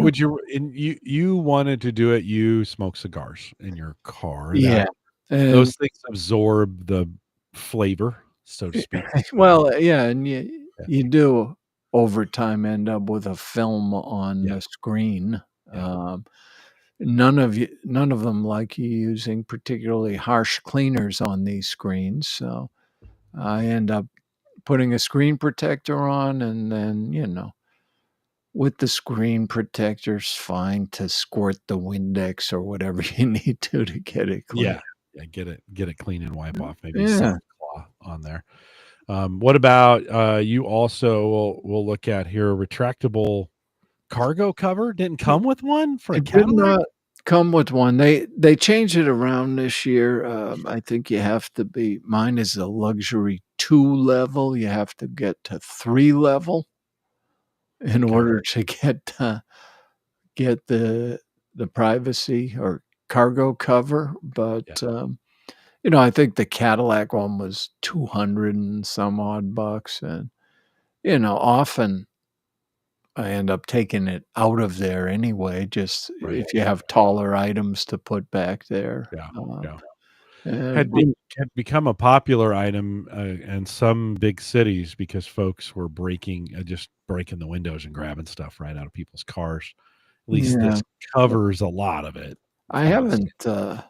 You wanted to do it, you smoke cigars in your car
Yeah,
that
and
those things absorb the flavor, so to speak.
well, yeah, and
Yeah.
you do over time end up with a film on
Yeah.
the screen.
Yeah.
Um, none of them like you using particularly harsh cleaners on these screens, so I end up putting a screen protector on, and then, with the screen protectors, fine to squirt the Windex or whatever you need to get it clean.
Yeah. Yeah, get it clean and wipe off, maybe
Yeah.
soft claw on there. What about, you also we'll look at here, a retractable cargo cover? Didn't come with one for a
It did
Cadillac?
not come with one. They changed it around this year. I think you have to be, mine is a luxury 2 level. You have to get to 3 level in
Okay.
order to get the privacy or cargo cover,
Yeah.
but, I think the Cadillac one was 200 and some odd bucks, and, often I end up taking it out of there anyway, just
Right.
if you have taller items to put back there,
Yeah. Yeah.
and
Had become a popular item, in some big cities because folks were just breaking the windows and grabbing stuff right out of people's cars. At least
yeah,
this covers a lot of it
I
from what it seems.
haven't,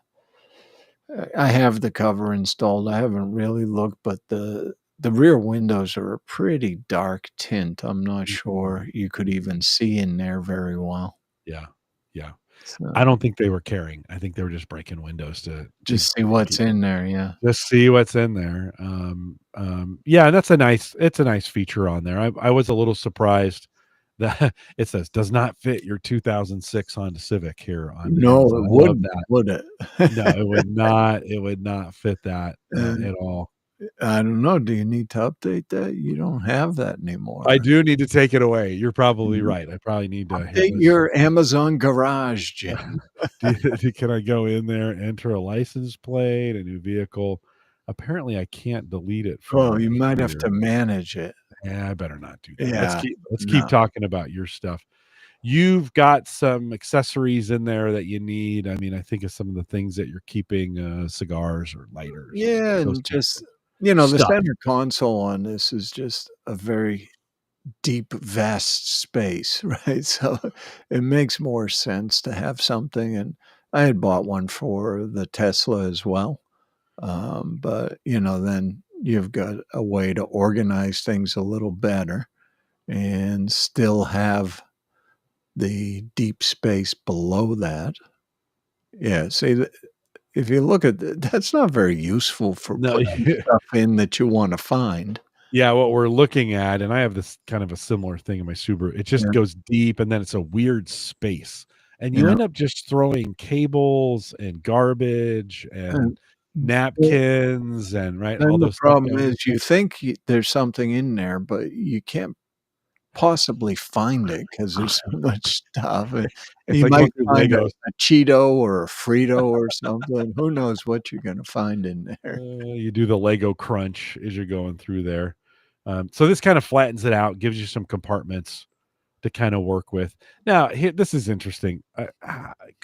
I have the cover installed, I haven't really looked, but the rear windows are a pretty dark tint, I'm not sure you could even see in there very well,
Yeah. Yeah. I
so
don't think they were caring. I think they were just breaking windows to
just see what's in there, yeah.
just see what's in there. Yeah, that's it's a nice feature on there. I was a little surprised that it says does not fit your 2006 Honda Civic here on
No,
Amazon.
it
I love
wouldn't,
that.
would it?
No, it would not fit that,
And
at all.
I don't know, do you need to update that? You don't have that
I
anymore.
do need to take it away. You're probably
Mhm.
right. I probably need to here,
Update
let's see.
your Amazon garage, Jim.
Can I go in there, enter a license plate, a new vehicle? Apparently, I can't delete it
Oh,
from
you might have
here.
to manage it.
Yeah, I better not do that. Let's
Yeah,
keep
no.
talking about your stuff. You've got some accessories in there that you need. I mean, I think of some of the things that you're keeping, cigars or lighters or
Yeah,
those
and
kinds
just,
of
the
stuff.
center console on this is just a very deep, vast space, right? So it makes more sense to have something, and I had bought one for the Tesla as well. But, then you've got a way to organize things a little better and still have the deep space below that. Yeah, see, if you look at that's not very useful for
No,
putting stuff in that you wanna find.
yeah, what we're looking at, and I have this kind of a similar thing in my Subaru. It just
Yeah,
goes deep, and then it's a weird space, and you
yeah,
end up just throwing cables and garbage and
and well,
napkins and right, all
then the
those things
problem
down
is you think there's something in there, but you can't possibly find it because there's so much stuff, and
It's
you
like going
might
through
find a
Legos.
Cheeto or a Frito or something. Who knows what you're gonna find in there.
You do the Lego crunch as you're going through there. So this kind of flattens it out, gives you some compartments to kind of work with. Now, here, this is interesting.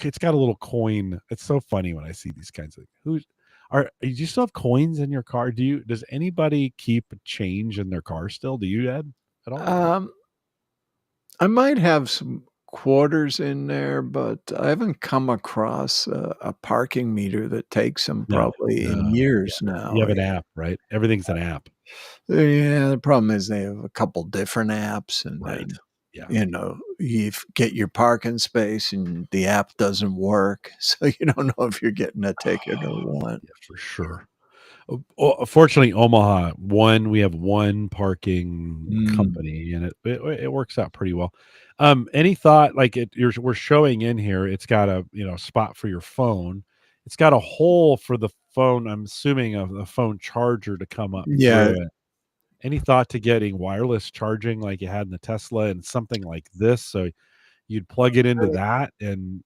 It's got a little coin. It's so funny when I see these kinds of who's do you still have coins in your car? Does anybody keep change in their car still? Do you, Ed, at all?
Um, I might have some quarters in there, but I haven't come across a parking meter that takes them
No,
probably in
no. Yeah.
years
You
now.
have an app, right? Everything's an app.
Yeah, the problem is they have a couple different apps, and
Right.
then,
Yeah.
get your parking space and the app doesn't work, so you don't know if you're getting a ticket or what.
Yeah, for sure. Fortunately, Omaha, we have one parking
Mm.
company, and it works out pretty well. Any thought like we're showing in here, it's got a spot for your phone. It's got a hole for the phone. I'm assuming of the phone charger to come up
Yeah,
through it. Any thought to getting wireless charging like you had in the Tesla and something like this? So you'd plug it into that, and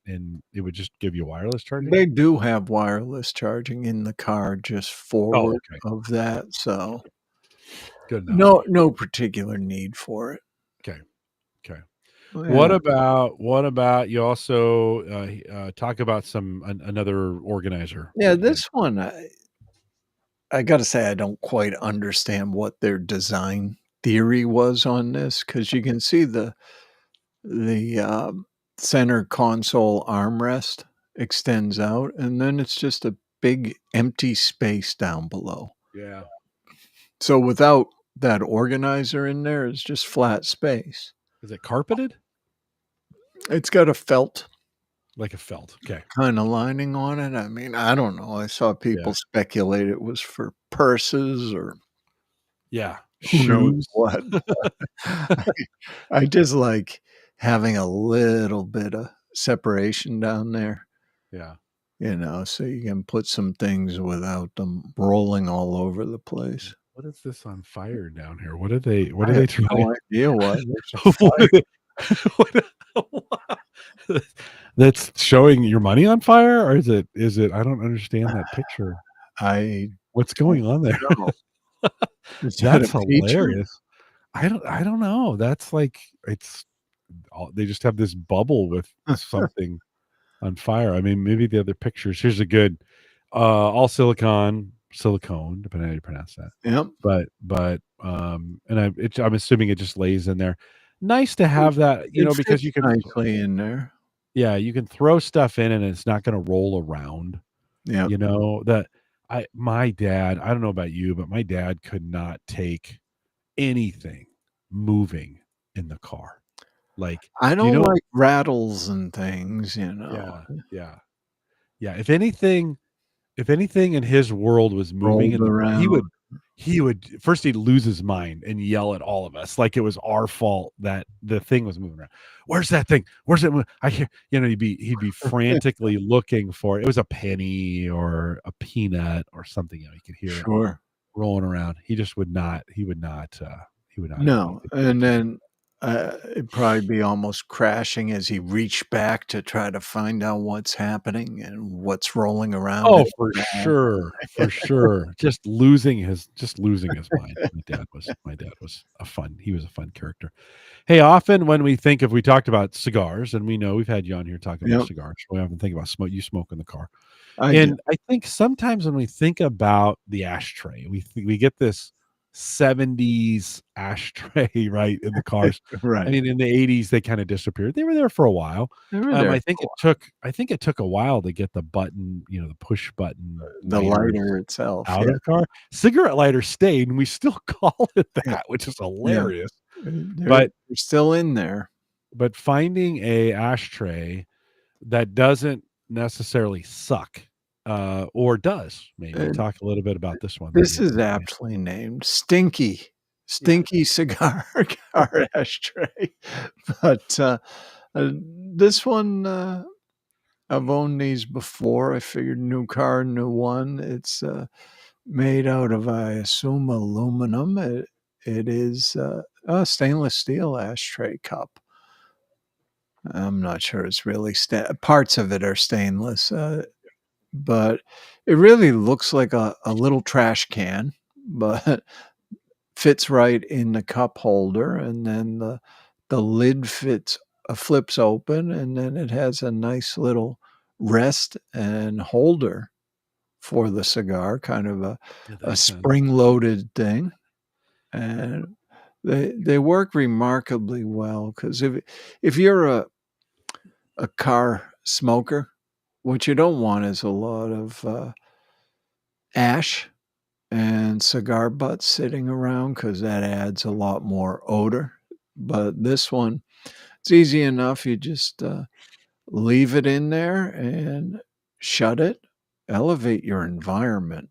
it would just give you wireless charging.
they do have wireless charging in the car just
Oh,
forward
okay,
of that, so
good enough.
no particular need for it.
Okay, okay.
Yeah.
What about you also, talk about another organizer
Yeah,
that you had?
this one, I gotta say I don't quite understand what their design theory was on this, because you can see the center console armrest extends out, and then it's just a big empty space down below.
Yeah.
So without that organizer in there, it's just flat space.
Is it carpeted?
It's got a felt
Like a felt, okay.
kinda lining on it. I mean, I don't know. I saw
Yeah.
people speculate it was for purses or
Yeah.
who knows
Shoes?
what. I I just like having a little bit of separation down there,
Yeah.
so you can put some things without them rolling all over the place.
What is this on fire down here? What
I
are
have
they trying
no idea why there's a
what
fire.
are they what that's showing your money on fire, or is it I don't understand that picture. What's
don't
going on there?
know. Is that
That's
a feature?
hilarious. I don't know. That's like it's they just have this bubble with something on fire. I mean, maybe the other pictures. Here's a good all silicone, depending on how you pronounce that.
Yep.
And I'm assuming it just lays in there. Nice to have that,
It
because
fits
you can
nicely in there.
yeah, you can throw stuff in and it's not going to roll around.
Yep.
That my dad, I don't know about you, but my dad could not take anything moving in the car. Like,
I
do you
don't
know?
like rattles and things,
Yeah, yeah, yeah. If anything in his world was moving
rolled
in the car, he
around.
would he would first he'd lose his mind and yell at all of us like it was our fault that the thing was moving around. Where's that thing? Where's it? I hear, he'd be frantically looking for it. It was a penny or a peanut or something. You could hear it
Sure.
rolling around. He just would not. He would not have
No,
anything
and
moving.
then, it'd probably be almost crashing as he reached back to try to find out what's happening and what's rolling around
Oh,
in
for
the bag.
sure, for sure. Just losing his mind. My dad was he was a fun character. Hey, often when we talked about cigars, and we know we've had you on here talking about
Yep,
cigars, we often think about you smoke in the car.
I do.
And I think sometimes when we think about the ashtray, we get this 70s ashtray, right, in the cars. I
Right.
mean, in the 80s, they kinda disappeared. They were there for a while.
They were there for
I think it took a while to get the button, the push button
the
lighters
lighter itself,
out
yeah,
of the car. Cigarette lighter stayed, and we still call it
yeah,
that, which is
yeah.
hilarious.
They're
But
they're still in there.
but finding a ashtray that doesn't necessarily suck, or does, maybe.
And
Talk a little bit about this one that
this
you have
is
in your hand.
aptly named Stinky.
Yeah.
Stinky cigar car ashtray. But, this one, I've owned these before. I figured new car, new one. It's, made out of, I assume, aluminum. It is, a stainless steel ashtray cup. I'm not sure it's really parts of it are stainless, but it really looks like a little trash can, but fits right in the cup holder, and then the lid flips open, and then it has a nice little rest and holder for the cigar, kind of
Yeah,
a
that sounds
spring-loaded thing, and they work remarkably well because if you're a car smoker, what you don't want is a lot of, ash and cigar butts sitting around because that adds a lot more odor, but this one, it's easy enough. You just, leave it in there and shut it, elevate your environment.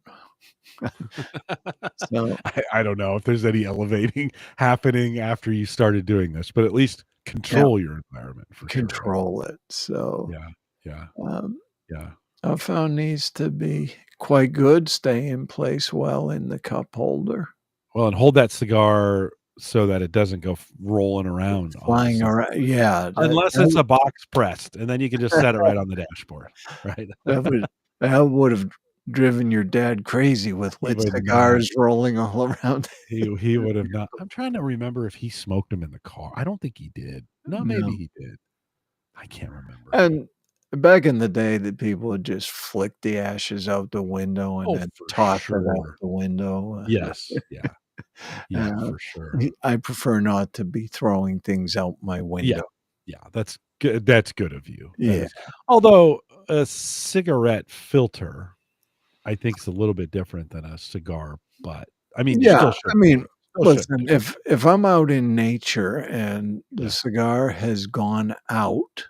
So,
I don't know if there's any elevating happening after you started doing this, but at least
yeah,
control your environment for sure, right?
control it. So,
Yeah, yeah,
um,
yeah.
I found these to be quite good, stay in place well in the cup holder.
Well, and hold that cigar so that it doesn't go rolling around off the
Flying
side.
around, yeah,
Unless it's a box pressed, and then you can just set it right on the dashboard, right?
that would that would have driven your dad crazy with
He
lit
would not.
cigars rolling all around.
He would have not. I'm trying to remember if he smoked them in the car. I don't think he did. No, maybe
No,
he did. I can't remember.
and back in the day, the people would just flick the ashes out the window and
Oh,
then
for
toss it out
sure.
the window,
Yes. Yeah. Yeah,
uh,
for sure.
I prefer not to be throwing things out my
Yeah.
window.
Yeah, that's good of you. That
Yeah.
is. Although a cigarette filter, I think is a little bit different than a cigar butt. I mean, you
Yeah,
still
I
shouldn't do
mean,
it. Still shouldn't
listen,
do it.
if I'm out in nature and the
Yeah.
cigar has gone out,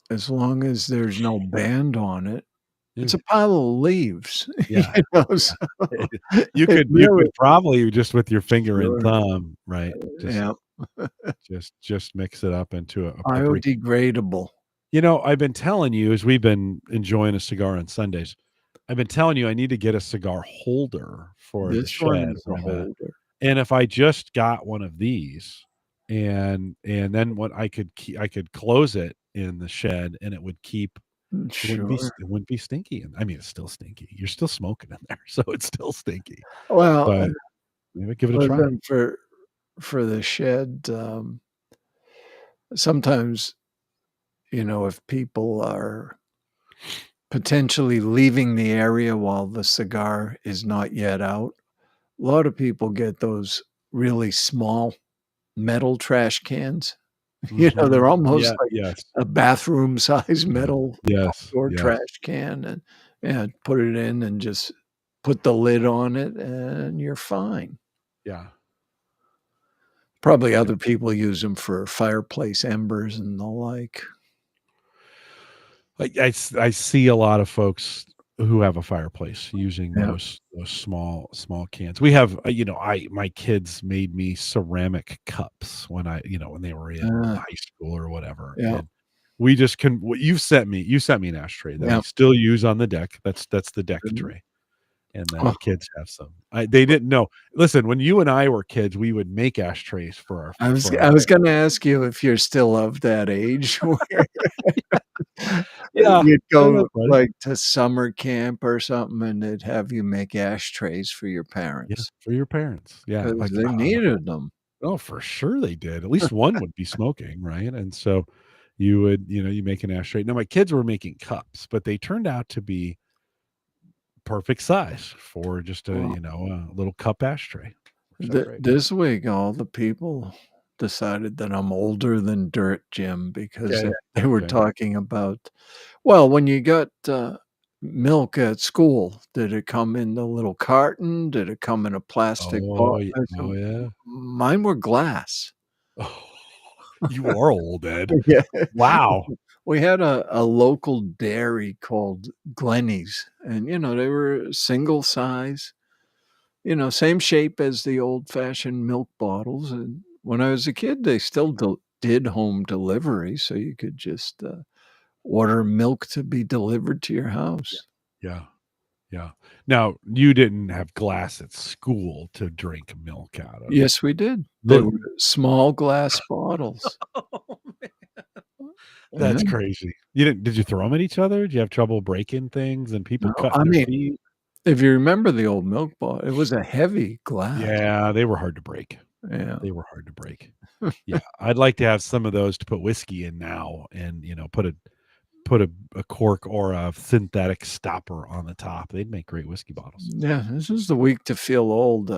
as long as there's no band on it,
Yeah.
it's a pile of leaves,
Yeah.
so
Yeah. You
it
could
really
probably just with your finger and
sure,
thumb, right? Just
yeah,
just mix it up into a potpourri.
biodegradable.
I've been telling you as we've been enjoying a cigar on Sundays, I've been telling you I need to get a cigar holder for the
This
shed
one's a
where I'm at.
holder.
And if I just got one of these and then what I could close it in the shed and it would keep
Sure.
it wouldn't be stinky, and I mean, it's still stinky. You're still smoking in there, so it's still stinky,
Well,
but maybe give it a
but
try.
then for the shed, sometimes, if people are potentially leaving the area while the cigar is not yet out, a lot of people get those really small metal trash cans. They're
Mhm.
almost
Yeah,
like
yes.
a bathroom size metal
Yes,
outdoor
yes.
trash can, and put it in and just put the lid on it, and you're fine.
Yeah,
Probably
yeah.
other people use them for fireplace embers and the like.
I see a lot of folks who have a fireplace using
Yeah.
those small cans. We have, I my kids made me ceramic cups when they were in
Uh,
high school or whatever,
yeah,
and we just can what you sent me an ashtray that I
yeah.
still use on the deck. That's the deck
Mhm.
tray, and then
Oh,
the kids have some. They didn't know. Listen, when you and I were kids, we would make ashtrays
I was gonna ask you if you're still of that age where
Yeah,
you'd
I know,
go,
buddy.
like, to summer camp or something, and they'd have you make ashtrays for your
Yeah,
parents
for your parents. Yeah,
because
like,
they needed them.
oh, for sure they did. At least one would be smoking, right? And so you make an ashtray. Now my kids were making cups, but they turned out to be perfect size for just
Well,
a little cup ashtray. Works out great.
this week, all the people decided that I'm older than dirt, Jim, because
Okay.
they were
Okay.
talking about, well, when you got, milk at school, did it come in the little carton? Did it come in a plastic
Oh,
bottle?
yeah.
I said,
Oh, yeah.
"Mine were glass."
Oh, you are old, Ed.
Yeah.
Wow.
We had a local dairy called Glenny's, and, they were single size, same shape as the old-fashioned milk bottles, and when I was a kid, they still did home delivery, so you could just, order milk to be delivered to your
Yeah.
house.
Yeah. Yeah. Now, you didn't have glass at school to drink milk out of.
Yes, we did. They
Look.
were small glass bottles.
That's
Yeah.
crazy. Did you throw them at each other? Did you have trouble breaking things and people
No,
cutting
I
their
mean,
teeth?
if you remember the old milk bottle, it was a heavy glass.
Yeah, they were hard to break.
Yeah.
They were hard to break. Yeah, I'd like to have some of those to put whiskey in now and, put a cork or a synthetic stopper on the top. They'd make great whiskey bottles.
Yeah, this is the week to feel old.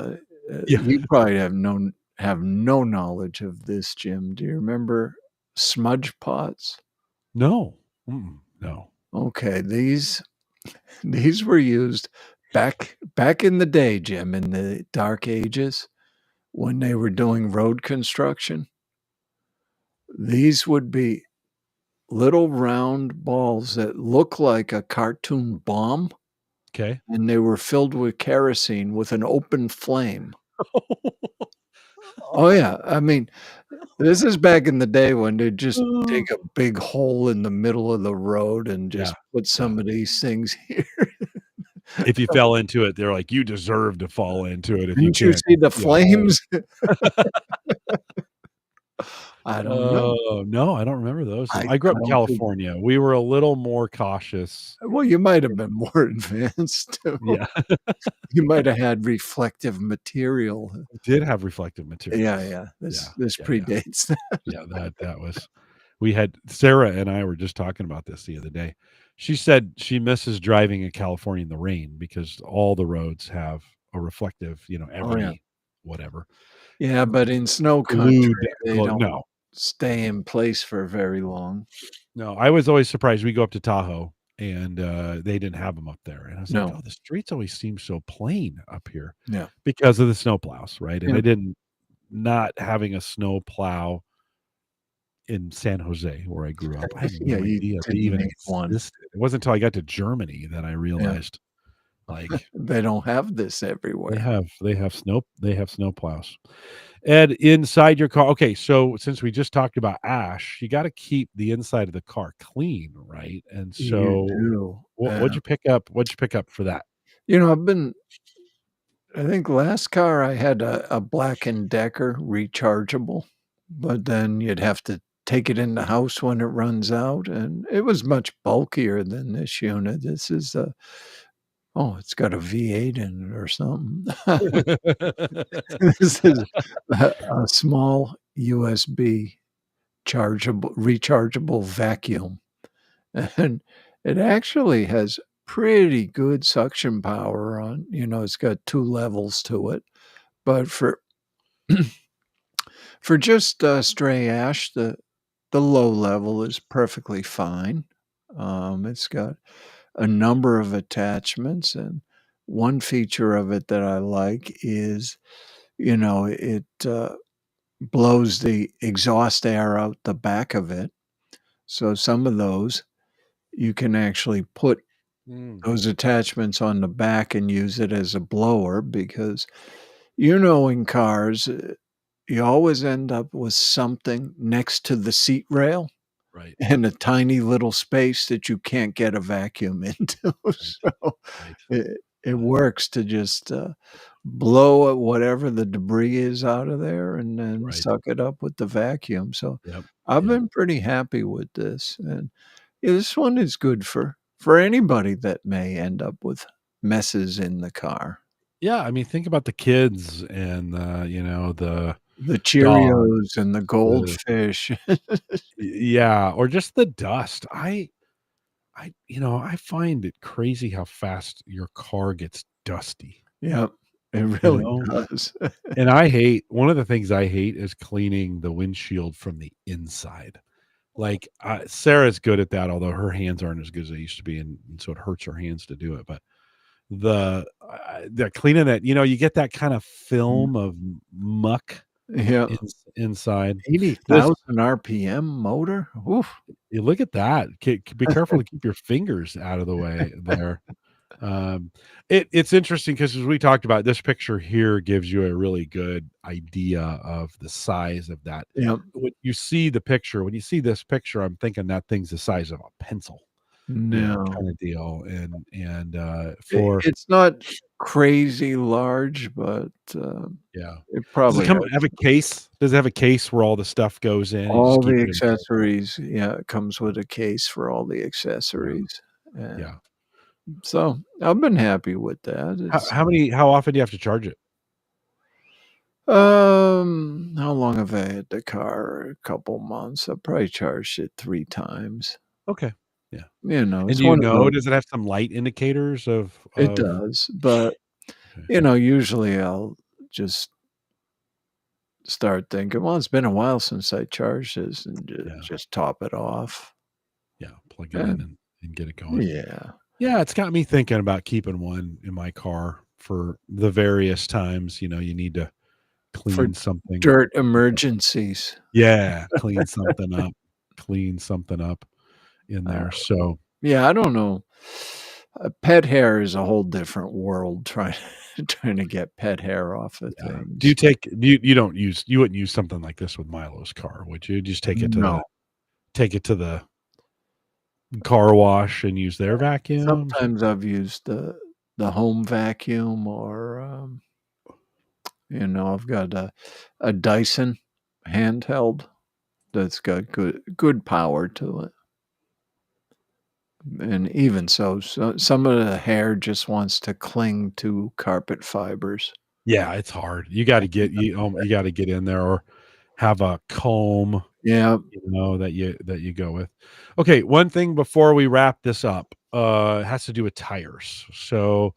Yeah.
You probably have no knowledge of this, Jim. Do you remember smudge pots?
No. Mm-mm, no.
Okay, these were used back in the day, Jim, in the dark ages when they were doing road construction. These would be little round balls that look like a cartoon bomb,
Okay.
and they were filled with kerosene with an open flame. Oh, yeah, I mean, this is back in the day when they'd just dig a big hole in the middle of the road and
Yeah.
just put
Yeah.
some of these things here.
If you fell into it, they're like, "You deserve to fall into it if you
Didn't you
can't."
see the
Yeah, hold it.
flames? I don't know.
Oh, no, I don't remember those.
I
I grew up
I
in
don't think
California. We were a little more cautious.
well, you might have been more advanced too.
Yeah.
You might have had reflective material.
We did have reflective
Yeah,
materials.
yeah,
Yeah,
this
yeah, yeah.
predates that.
Yeah, that was we had Sarah and I were just talking about this the other day. She said she misses driving in California in the rain because all the roads have a reflective,
Oh, yeah.
every whatever,
Yeah, but in snow
glued
country, they
well,
don't
no.
stay in place for very long.
No, I was always surprised. We go up to Tahoe and, they didn't have them up there, and I was like,
No.
"Oh, the streets always seem so plain up here,"
Yeah.
because of the snowplows, right? And
Yeah.
I didn't not having a snowplow in San Jose, where I grew up, I had
Yeah,
no
you
idea they
didn't
even
need one.
existed. It wasn't until I got to Germany that I
Yeah.
realized, like,
They don't have this
they
everywhere.
have they have snowplows. Ed, inside your car, okay, so since we just talked about ash, you gotta keep the inside of the car clean, right? And
You
so
do.
what'd you pick up for that?
I think last car I had a Black& Decker rechargeable, but then you'd have to take it in the house when it runs out, and it was much bulkier than this unit. This is a it's got a V8 in it or something. This is a small USB rechargeable vacuum, and it actually has pretty good suction power on it's got 2 levels to it, but for just, stray ash, the low level is perfectly fine. It's got a number of attachments, and one feature of it that I like is, it, blows the exhaust air out the back of it. So some of those, you can actually put
Mm,
those attachments on the back and use it as a blower because, in cars, you always end up with something next to the seat rail
right,
and a tiny little space that you can't get a vacuum into.
right,
So
right.
it works to just, blow at whatever the debris is out of there and then
Right.
suck it up with the vacuum. So
Yep.
I've
Yep.
been pretty happy with this, and yeah, this one is good for anybody that may end up with messes in the car.
Yeah, I mean, think about the kids and, the
The
dog,
Cheerios and the
the
goldfish.
yeah, or just the dust. I find it crazy how fast your car gets dusty,
Yep, it
you
really
know?
does.
And I hate one of the things I hate is cleaning the windshield from the inside. Like, Sarah's good at that, although her hands aren't as good as they used to be, and so it hurts her hands to do it, but the cleaning that you get that kind of
Mm,
film of muck
yeah,
inside. This
80,000 RPM motor? Oof.
you look at that. Be careful to keep your fingers out of the way there. Um, it's interesting because as we talked about, this picture here gives you a really good idea of the size of that.
Yep.
When you see this picture, I'm thinking that thing's the size of a pencil,
No.
kind of deal. And for
It's not crazy large, but,
yeah.
it
Does it
probably
come
has
have a case? Does it have a case where all the stuff goes in and you just
all
keep
the
it in the car?
accessories. Yeah, it comes with a case for all the
Yeah,
accessories, and
yeah.
so I've been happy with that. It's
How often do you have to charge it?
how long have I had the car? A couple months. I probably charged it 3 times.
Okay. Yeah. And
It's
do you
one of
know,
those.
does it have some light indicators
It
of
does, but,
okay,
usually I'll just start thinking, "Well, it's been a while since I charged this," and
yeah,
just top it off.
yeah, plug it in
And
and get it going.
yeah,
Yeah, it's got me thinking about keeping one in my car for the various times, you need to
for
clean something.
dirt emergencies.
Yeah, clean something up in
Uh,
there, so
yeah, I don't know. Pet hair is a whole different world trying trying to get pet hair off of
yeah. Do you
things.
take you wouldn't use something like this with Milo's car, would you? Just
No.
take it to the car wash and use their vacuums?
Sometimes I've used the home vacuum or, I've got a Dyson handheld that's got good power to it. And even so some of the hair just wants to cling to carpet fibers.
Yeah, it's hard. You gotta get in there or have a comb,
Yeah,
that you go with. Okay, one thing before we wrap this up, has to do with tires. So,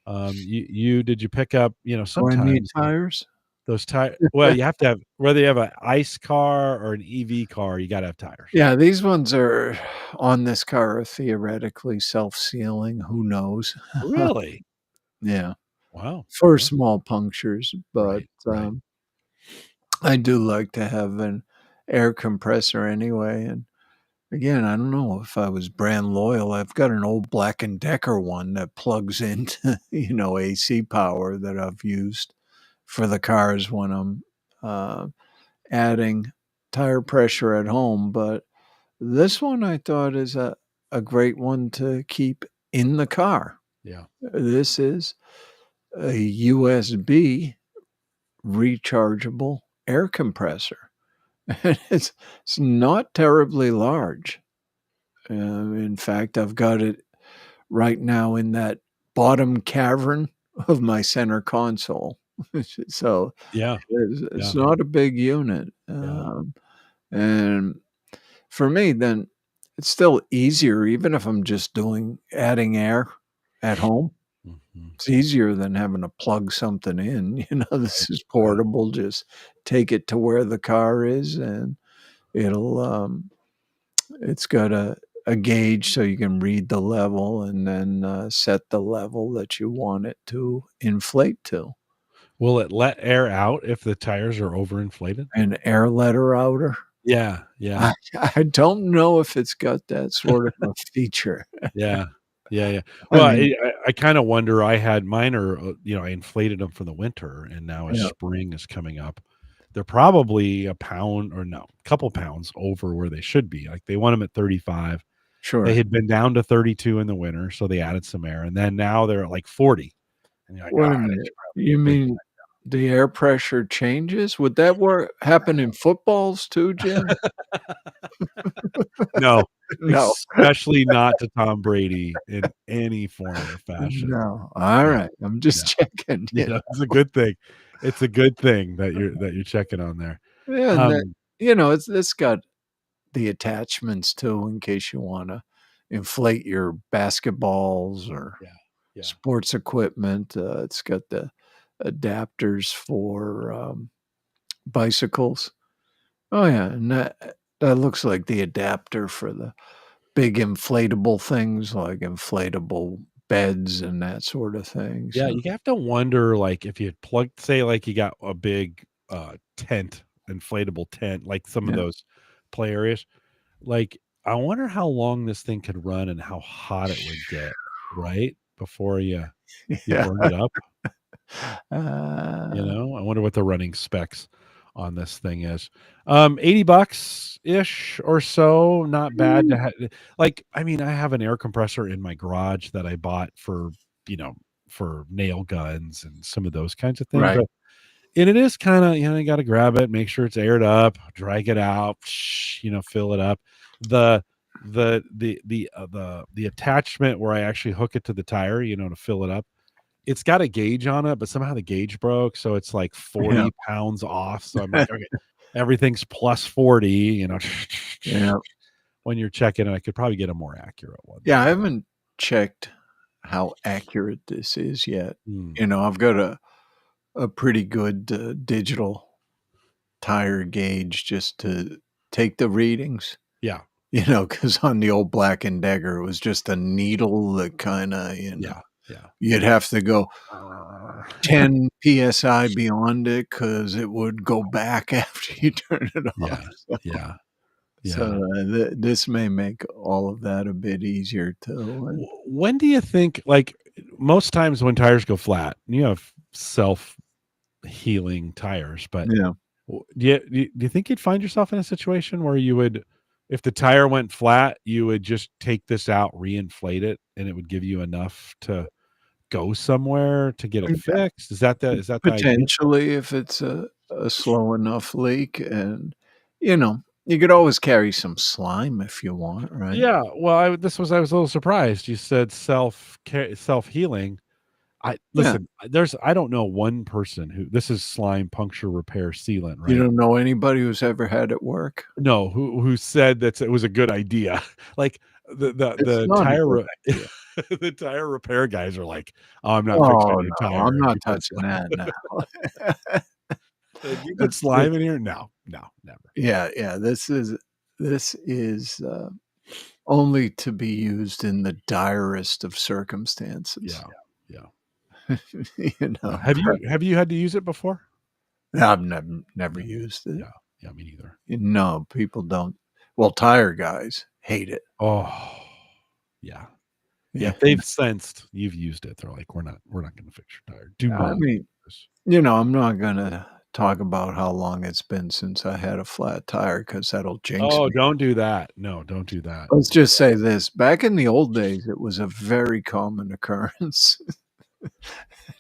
did you pick up,
do I need
sometimes
tires?
those tire well, you have to have whether you have an ICE car or an EV car, you gotta have tires.
Yeah, these ones are on this car are theoretically self-sealing, who knows?
Really?
Yeah,
Wow.
for
Okay.
small punctures, but,
Right, right.
I do like to have an air compressor anyway, and again, I don't know if I was brand loyal. I've got an old Black& and Decker one that plugs into, AC power that I've used for the cars when I'm, uh, adding tire pressure at home, but this one I thought is a great one to keep in the car.
Yeah.
This is a USB rechargeable air compressor. It's not terribly large. In fact, I've got it right now in that bottom cavern of my center console. So
Yeah,
it's
yeah,
not a big unit.
yeah.
And for me, then it's still easier, even if I'm just adding air at home.
Mhm.
It's easier than having to plug something in. This
Right,
is
right.
portable. Just take it to where the car is, and it'll it's got a gauge so you can read the level and then set the level that you want it to inflate to.
Will it let air out if the tires are overinflated?
An air letter outer.
Yeah, yeah.
I I don't know if it's got that sort of a feature.
Yeah. Yeah, yeah.
I
Well,
mean,
I kinda wonder I had mine are, I inflated them for the winter, and now as
yeah,
spring is coming up, they're probably a pound or no, couple pounds over where they should be. Like, they want them at 35. They
sure.
had been down to 32 in the winter, so they added some air, and then now they're at, like, 40. And you're like,
Wait a
"Ah, they
minute.
should probably
You
bring it
mean the air pressure changes? Would that work happen in footballs too, Jim?
back." No,
No.
especially not to Tom Brady in any form or fashion.
No.
No,
Alright. I'm
no.
just checking,
It's a good thing. It's a good thing that you're checking on there.
Yeah, and that
Um,
it's got the attachments too in case you wanna inflate your basketballs or
yeah, yeah.
sports equipment. It's got the adapters for, bicycles. Oh, yeah, and that looks like the adapter for the big inflatable things like inflatable beds and that sort of thing,
Yeah,
so
you have to wonder, like, if you plugged say, like, you got a big, tent, inflatable tent, like some of
yeah.
those play areas, like, I wonder how long this thing could run and how hot it would get, right? Before you
Yeah.
burn it up,
Uh,
I wonder what the running specs on this thing is. 80 bucks-ish or so, not bad to
mm,
have. Like, I mean, I have an air compressor in my garage that I bought you know, for nail guns and some of those kinds of things,
right.
but and it is kinda, you gotta grab it, make sure it's aired up, drag it out, fill it up. The the attachment where I actually hook it to the tire, to fill it up, it's got a gauge on it, but somehow the gauge broke, so it's like
Yeah,
40 pounds off, so I'm like, "Okay, everything's plus 40,"
yeah.
when you're checking it. I could probably get a more accurate one
Yeah, I
though.
haven't checked how accurate this is yet.
Mm,
I've got a pretty good, digital tire gauge just to take the readings,
yeah,
because on the old Black& and Decker, it was just a needle that kinda,
yeah, yeah.
you'd have to go 10 PSI beyond it because it would go back after you turn it off.
Yeah, yeah,
So,
yeah.
this may make all of that a bit easier too, and
When do you think, like, most times when tires go flat, you have self-healing tires, but
yeah.
do you think you'd find yourself in a situation where you would, if the tire went flat, you would just take this out, reinflate it, and it would give you enough to go somewhere to get it fixed? Is that the idea?
Potentially, if it's a slow enough leak and, you could always carry some slime if you want, right?
Yeah, well, I was a little surprised. You said self-healing. I
Yeah.
listen, I don't know one person who this is slime puncture repair sealant,
You
right?
don't know anybody who's ever had it work?
No, who said that it was a good idea. Like,
It's
the
not a
tire
good
re
idea.
the tire repair guys are like, "Oh, I'm not fixing
Oh,
your
no, I'm
tire if
not
you put
touching
slime."
that now.
If you put
This
slime in here? No, no, never.
Yeah, yeah, this is, only to be used in the direst of circumstances.
Yeah, yeah,
You
yeah.
know?
Have you had to use it before?
I've never
No.
used it.
Yeah, yeah, me neither.
No, people don't well, tire guys hate it.
Oh, yeah. Yeah,
Yeah,
if they've sensed you've used it, they're like, "We're not gonna fix your tire. Do
I
not do
mean,
this."
I'm not gonna talk about how long it's been since I had a flat tire because 'cause that'll jinx
Oh,
me.
don't do that. No, don't do that.
Let's just say this, back in the old days, it was a very common occurrence.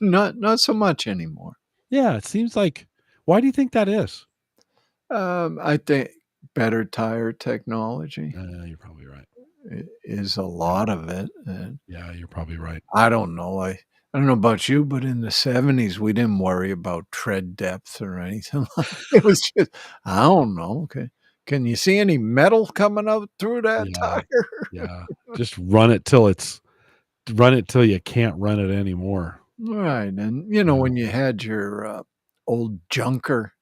Not so much anymore.
Yeah, it seems like, why do you think that is?
I think better tire technology
You're probably right.
is a
Yeah.
lot of it, and
Yeah, you're probably right.
I don't know, I don't know about you, but in the '70s, we didn't worry about tread depth or anything like it was just I don't know, can you see any metal coming out through that
Yeah,
tire?
yeah. Just run it till you can't run it anymore.
Right, and,
Yeah,
when you had your, old junker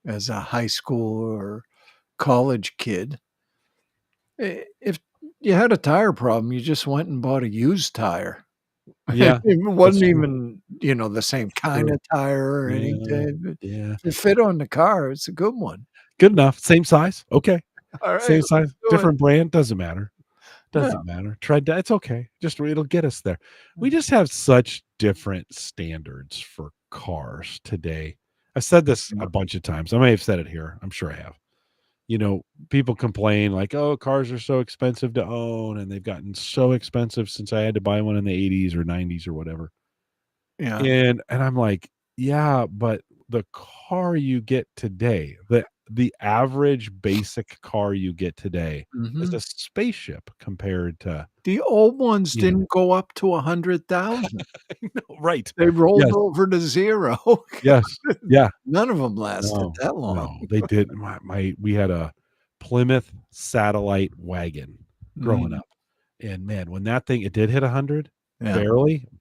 as a high school or college kid, if you had a tire problem, you just went and bought a used tire.
yeah,
It
that's
wasn't
true.
even, the same
That's true.
kinda tire or
Yeah,
anything, but
yeah.
if it fit on the car, it's a good one.
Good enough. Same size. Okay.
Alright,
Same
let's
size,
do it.
different brand, doesn't matter.
No,
Doesn't matter. Tread that it's okay. Just it'll get us there. We just have such different standards for cars today. I've said this a
no,
bunch of times. I may have said it here. I'm sure I have. People complain like, "Oh, cars are so expensive to own, and they've gotten so expensive since I had to buy one in the '80s or '90s or whatever."
yeah,
And I'm like, "Yeah, but the car you get today, the average basic car you get today is
mhm.
a spaceship compared to."
The old ones
You know
didn't go up to 100,000.
I know, right.
They rolled
Yes,
over to 0.
yes, yeah.
None of them lasted
No,
that long.
no, they did my we had a Plymouth Satellite wagon growing
Mhm,
up, and man, when that thing it did hit 100,
yeah,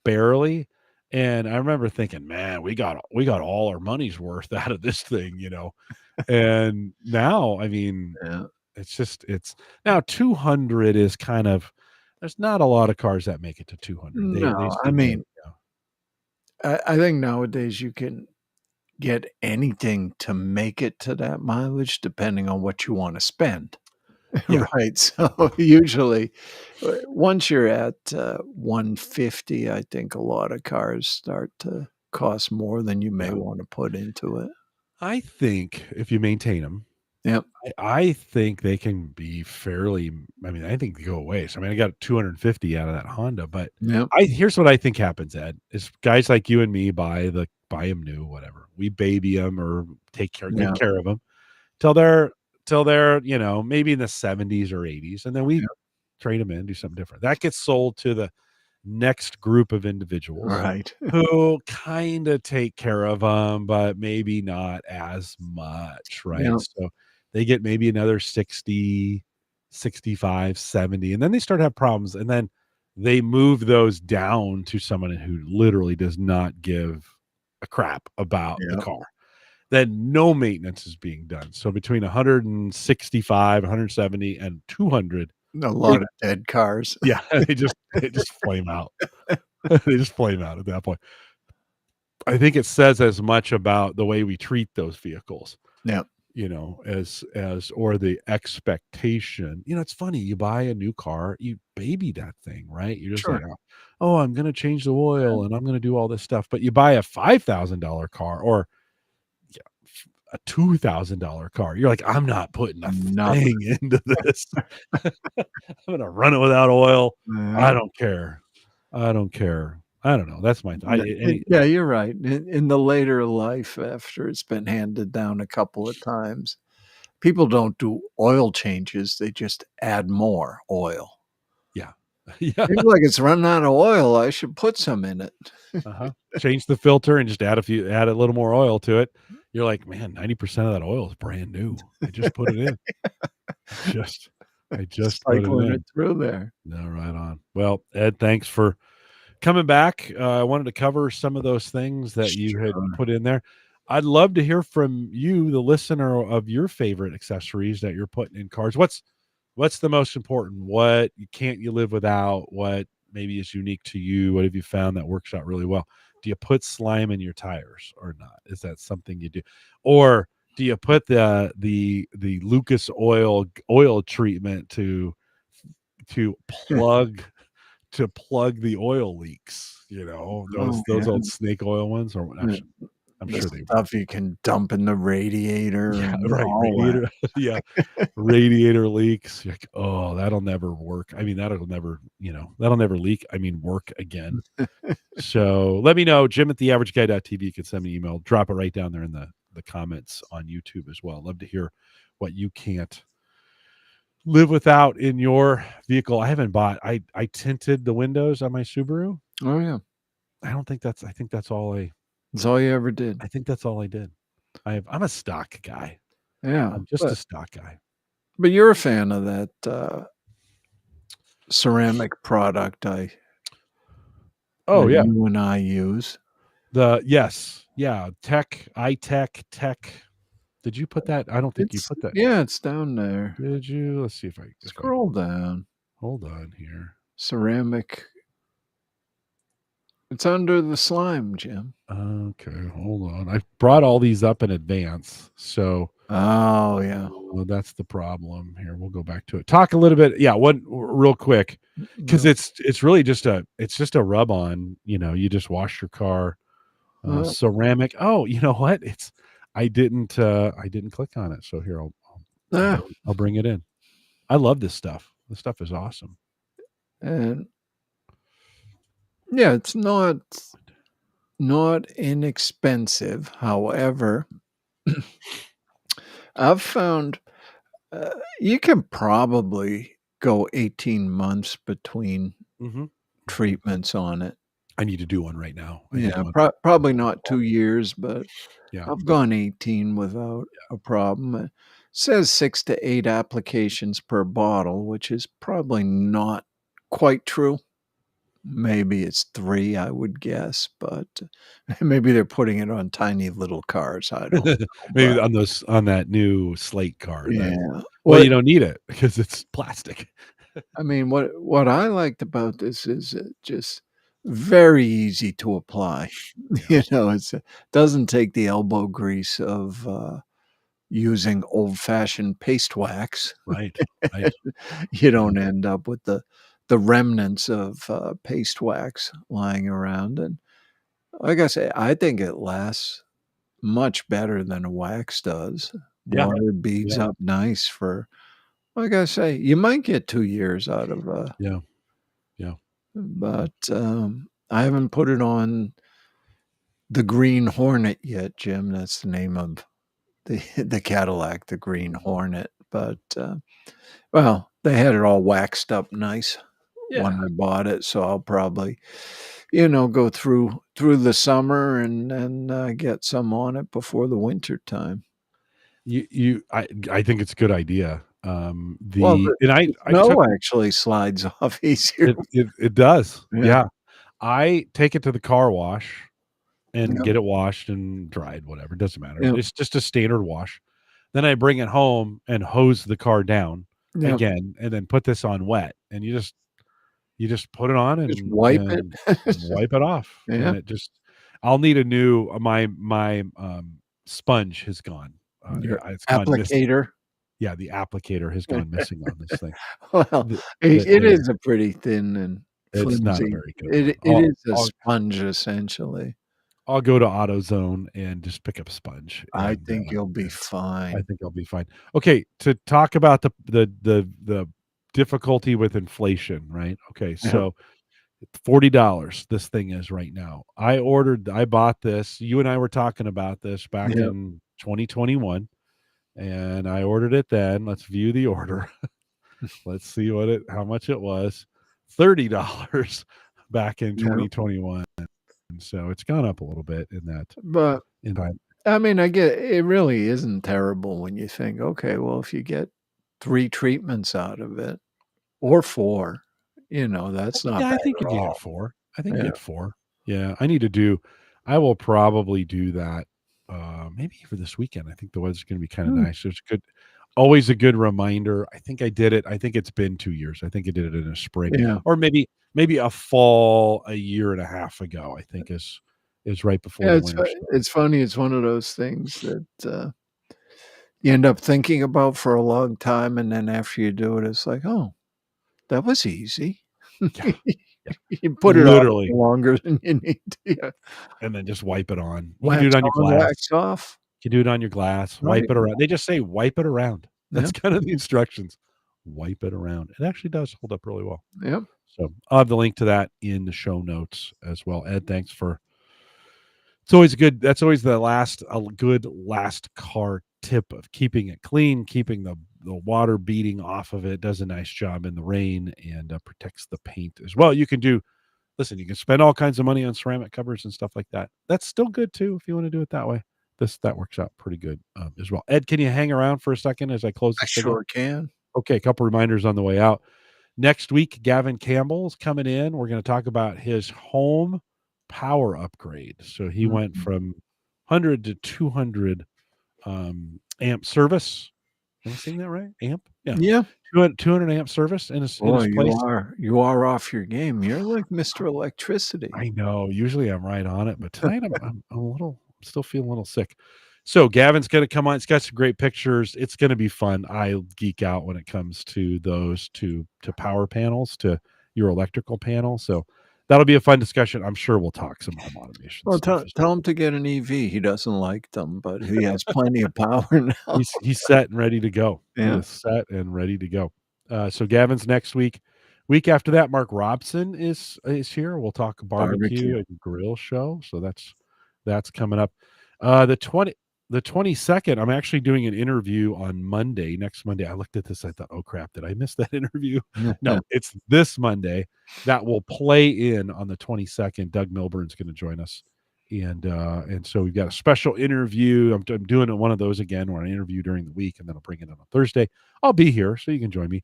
barely, and I remember thinking, "Man, we got all our money's worth out of this thing," and now, I mean,
yeah.
it's now 200 is kind of there's not a lot of cars that make it to 200. They
No, I
seem to,
mean, I think nowadays you can get anything to make it to that mileage depending on what you wanna spend.
yeah,
Right, so usually, once you're at, 150, I think a lot of cars start to cost more than you may
yeah.
wanna put into it.
I think if you maintain them,
Yep,
I think they can be fairly I mean, I think they go away. So, I mean, I got 250 out of that Honda, but
yep,
I here's what I think happens, Ed, is guys like you and me buy them new, whatever. We baby them or take care good
yep,
care of them till they're maybe in the 70s or 80s, and then we
yep,
trade them in, do something different. That gets sold to the next group of individuals
right.
who kinda take care of them, but maybe not as much, right?
Yep,
So, they get maybe another 60, 65, 70, and then they start to have problems, and then they move those down to someone who literally does not give a crap about the
yep.
car. Then no maintenance is being done. So, between 165, 170, and 200,
A
they
lot of dead cars.
yeah, they just flame out. They just flame out at that point. I think it says as much about the way we treat those vehicles,
Yep,
as or the expectation. It's funny, you buy a new car, you baby that thing, right? You're just
sure.
like, "Oh, I'm gonna change the oil and I'm gonna do all this stuff." But you buy a $5,000 car or yeah, a $2,000 car. You're like, "I'm not putting a
Nothing.
thing into this. I'm gonna run it without oil. I
Yep.
don't care. I don't care." I don't know. That's my th I any
Yeah, you're right. In the later life, after it's been handed down a couple of times, people don't do oil changes, they just add more oil.
yeah. Yeah.
Seems like it's running out of oil, I should put some in it.
Uh-huh. Change the filter and just add a little more oil to it. You're like, "Man, 90% of that oil is brand new. I just put it in. I just I just put it
Cycling it
in."
through there.
No, right on. Well, Ed, thanks for coming back. I wanted to cover some of those things that you had
Sure.
put in there. I'd love to hear from you, the listener, of your favorite accessories that you're putting in cars. What's the most important? What can't you live without? What maybe is unique to you? What have you found that works out really well? Do you put slime in your tires or not? Is that something you do? Or do you put the Lucas oil treatment to plug the oil leaks,
Oh,
those
yeah.
old snake oil ones, or
The
I'm
the
sure they
stuff you can dump in the radiator
yeah,
and
right,
all that.
radiator yeah, radiator leaks, you're like, "Oh, that'll never work." I mean, that'll never leak, I mean, work again. So, let me know, Jim at theaverageguy.tv. You can send me an email, drop it right down there in the the comments on YouTube as well. Love to hear what you can't live without in your vehicle. I haven't bought. I tinted the windows on my Subaru.
Oh yeah,
I think that's all
that's all you ever did.
I think that's all I did. I'm a stock guy.
Yeah,
I'm just a stock guy.
but you're a fan of that ceramic product
Oh
that
yeah.
you and I use.
Yeah. Tech. Did you put that? I don't think you put that.
It's down there.
Did you? Let's see if I
Scroll down.
hold on here.
Ceramic. It's under the slime, Jim.
Okay, hold on. I brought all these up in advance, so
Oh yeah.
that's the problem. Here, we'll go back to it. Talk a little bit. Yeah, one real quick, because it's really just a rub on. You just wash your car. Ceramic. Oh, you know what? I didn't click on it. So here I'll bring it in. I love this stuff. This stuff is awesome.
And yeah, it's not inexpensive. However, I've found you can probably go 18 months between treatments on it.
I need to do one right now.
Probably not 2 years, but
yeah,
I've gone 18 without a problem. It says 6 to 8 applications per bottle, which is probably not quite true. Maybe it's 3, I would guess, but maybe they're putting it on tiny little cars. I don't know.
maybe on that new Slate car.
Yeah.
Well, you don't need it because it's plastic.
I mean, what I liked about this is it just very easy to apply. It doesn't take the elbow grease of using old-fashioned paste wax.
Right.
You don't end up with the remnants of paste wax lying around. And like I say, I think it lasts much better than a wax does.
Yeah.
Water beads up nice for, like I say, you might get 2 years out of
Yeah.
but I haven't put it on the Green Hornet yet, Jim. That's the name of the Cadillac, the Green Hornet. But well, they had it all waxed up nice when I bought it, so I'll probably, go through the summer and get some on it before the winter time.
I think it's a good idea.
The snow actually slides off easier.
It does. Yeah. I take it to the car wash and get it washed and dried, whatever. It doesn't matter. It's just a standard wash. Then I bring it home and hose the car down again, and then put this on wet. And you just put it on and
just wipe it,
wipe it off.
Yeah.
And I'll need a new. My sponge has gone.
It's applicator.
Yeah, the applicator has gone missing on this thing.
Well, it is a pretty thin and flimsy.
It's not very good.
It is a sponge, essentially.
I'll go to AutoZone and just pick up a sponge.
I think you'll be fine.
I think I'll be fine. Okay, to talk about the difficulty with inflation, right? Okay, so $40 this thing is right now. I bought this. You and I were talking about this back in 2021. And I ordered it then. Let's view the order. Let's see how much it was. $30 back in 2021. And so it's gone up a little bit in that.
But I mean, I get it really isn't terrible when you think, okay, well, if you get 3 treatments out of it or 4, that's not bad.
I think you get 4. I think you get 4. Yeah, I will probably do that. Maybe for this weekend. I think the weather's going to be kind of nice. It's always a good reminder. I think I did it. I think it's been 2 years. I think I did it in a spring, or maybe a fall a year and a half ago. I think is right before the winter.
It's funny. It's one of those things that you end up thinking about for a long time, and then after you do it, it's like, oh, that was easy. You put it on longer than you need to.
And then just wipe it on. You can do it on your glass.
Wax off.
You can do it on your glass. Wipe it around. They just say wipe it around. That's kind of the instructions. Wipe it around. It actually does hold up really well.
Yep.
So I'll have the link to that in the show notes as well. Ed, thanks for it's always good. That's always a good last car tip of keeping it clean, keeping the water beating off of it. Does a nice job in the rain and protects the paint as well. You can do. Listen, you can spend all kinds of money on ceramic covers and stuff like that. That's still good too if you want to do it that way. That works out pretty good as well. Ed, can you hang around for a second as I close
I
the signal?
sure can.
Okay, a couple reminders on the way out. Next week, Gavin Campbell's coming in. We're going to talk about his home power upgrade. So he went
Mhm.
from 100 to 200 amp service. Am I saying that right? Amp? Yeah.
Yeah.
200 amp service in his
Boy,
place.
you are off your game. You're like Mr. Electricity.
I know. Usually I'm right on it, but tonight I'm still feeling a little sick. So Gavin's going to come on. It's got some great pictures. It's going to be fun. I geek out when it comes to those to power panels, to your electrical panel. So that'll be a fun discussion. I'm sure we'll talk some home automation
Well,
stuff as
tell
well.
him to get an EV. He doesn't like them, but he has plenty of power now.
He's set and ready to go. He
Yeah.
is set and ready to go. So Gavin's next week. Week after that, Mark Robson is here. We'll talk
Barbecue.
barbecue and grill show. So that's coming up. The 22nd, I'm actually doing an interview on Monday, next Monday. I looked at this, I thought, oh crap, did I miss that interview? No, it's this Monday. That will play in on the 22nd. Doug Milburn's going to join us. And so we've got a special interview. I'm doing one of those again where I interview during the week and then I'll bring it in on Thursday. I'll be here, so you can join me.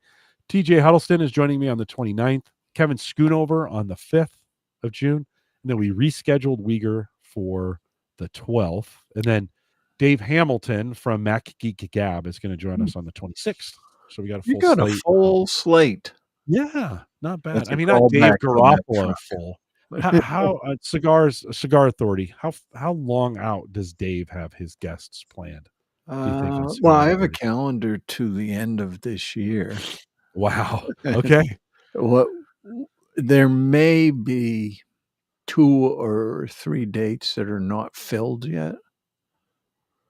TJ Huddleston is joining me on the 29th. Kevin Schoonover on the 5th of June. And then we rescheduled Uyghur for the 12th. And then Dave Hamilton from Mac Geek Gab is going to join us on the 26th. So we got a
You
full
got a
slate.
full slate.
Yeah, not bad.
That's
I
a
mean, not Dave
callback to that
Garofalo
truck.
full. How Cigar Authority? How long out does Dave have his guests planned? Do you think on
Well,
Cigar
I have a
Authority?
calendar to the end of this year.
Wow. Okay.
What there may be 2 or 3 dates that are not filled yet.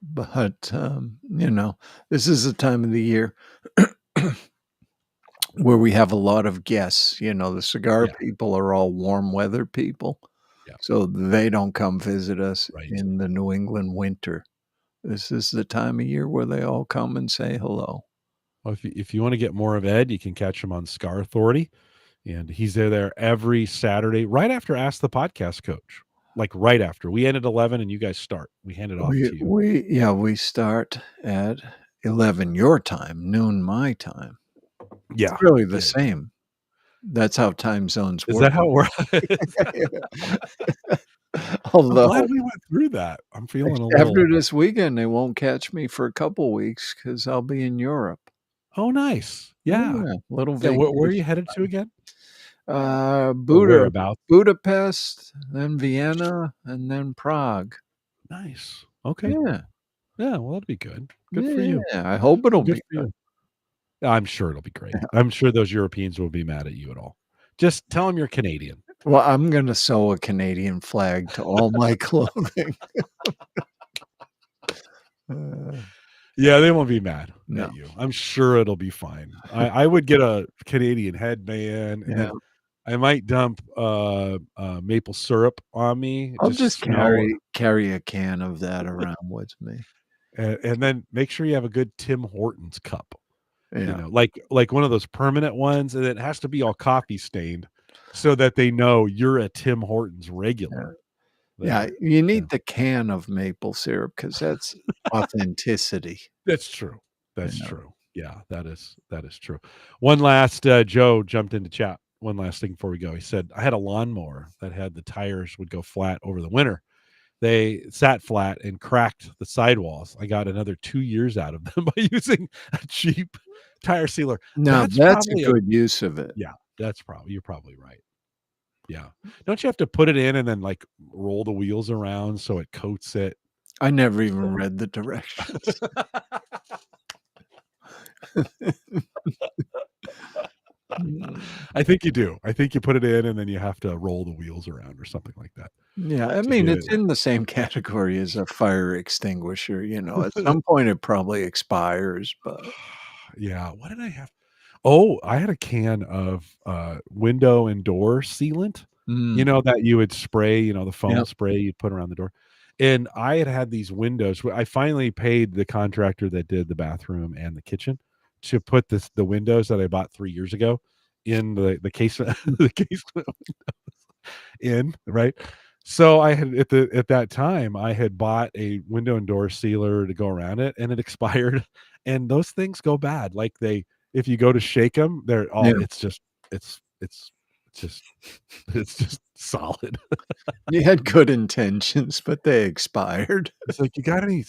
But, this is the time of the year where we have a lot of guests. The cigar
Yeah.
people are all warm weather people,
Yeah.
so they don't come visit us
Right.
in the New England winter. This is the time of year where they all come and say hello.
Well, if you want to get more of Ed, you can catch him on Cigar Authority, and he's there every Saturday, right after Ask the Podcast Coach. Like right after we end at 11, and you guys start. We hand it off to you.
We start at 11 your time, noon my time. It's
Yeah.
really the
Yeah.
same. That's how time zones
Is
work.
that how it works? I'm
Although
glad we went through that. I'm feeling a
after
little.
this weekend, they won't catch me for a couple weeks because I'll be in Europe.
Oh, nice. Yeah.
Yeah, little
Yeah. Where are you
vacation.
headed to again? Or
Buda
whereabouts?
Budapest, then Vienna, and then Prague.
Nice. Okay.
Yeah.
Yeah. Well, that'd be good. Good for you.
Yeah, I hope it'll
Good
be
for
good.
you. I'm sure it'll be great. I'm sure those Europeans will be mad at you at all. Just tell them you're Canadian.
Well, I'm gonna sew a Canadian flag to all my clothing.
Yeah, they won't be mad
No.
at you. I'm sure it'll be fine. I would get a Canadian headband, and
Yeah.
then I might dump maple syrup on me.
I'll just
smell,
carry a can of that around with me.
and then make sure you have a good Tim Hortons cup.
Yeah.
Like one of those permanent ones, and it has to be all coffee stained, so that they know you're a Tim Hortons regular.
Yeah, you need the can of maple syrup because that's authenticity.
That's true. That's
Yeah.
true. Yeah, that is true. One last Joe jumped into chat. One last thing before we go. He said, I had a lawnmower that had the tires would go flat over the winter. They sat flat and cracked the sidewalls. I got another 2 years out of them by using a cheap tire sealer.
Now that's a good use of it.
Yeah, you're probably right. Yeah. Don't you have to put it in and then like roll the wheels around so it coats it?
I never even read the directions.
I think you do. I think you put it in and then you have to roll the wheels around or something like that.
Yeah, I mean, it's in the same category as a fire extinguisher, at some point it probably expires, but
Yeah, what did I have? Oh, I had a can of window and door sealant.
Mm.
That you would spray, the foam
Yep.
spray you'd put around the door. And I had these windows. I finally paid the contractor that did the bathroom and the kitchen to put the windows that I bought 3 years ago in the casement the casement in, right? So I had at that time I had bought a window and door sealer to go around it, and it expired. And those things go bad. Like if you go to shake them, they're all
Yeah.
it's just it's just solid.
You had good intentions, but they expired.
It's like, you got any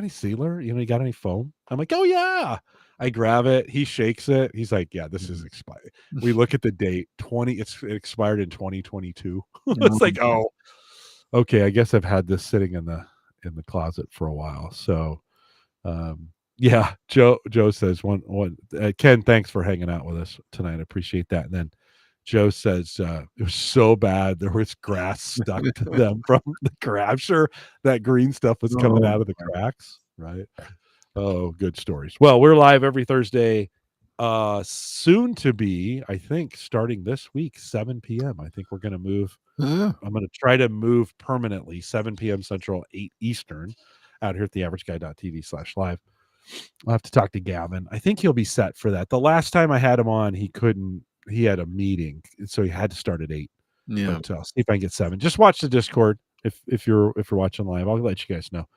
sealer? You got any foam? I'm like, "Oh, yeah." I grab it, he shakes it. He's like, "Yeah, this is expired." We look at the date, it expired in 2022. It's like, "Oh, okay, I guess I've had this sitting in the closet for a while." So, yeah, Joe says one Ken, thanks for hanging out with us tonight. I appreciate that. And then Joe says, it was so bad. There was grass stuck to them from the crack. I'm sure that green stuff was coming out of the cracks, right? Oh, good stories. Well, we're live every Thursday, soon to be, I think, starting this week, 7 p.m. I think we're going to move. I'm going to try to move permanently, 7 p.m. Central, 8 Eastern, out here at theaverageguy.tv/live. I'll have to talk to Gavin. I think he'll be set for that. The last time I had him on, he had a meeting, so he had to start at 8.
Yeah.
But I'll see if I can get 7. Just watch the Discord if you're watching live. I'll let you guys know.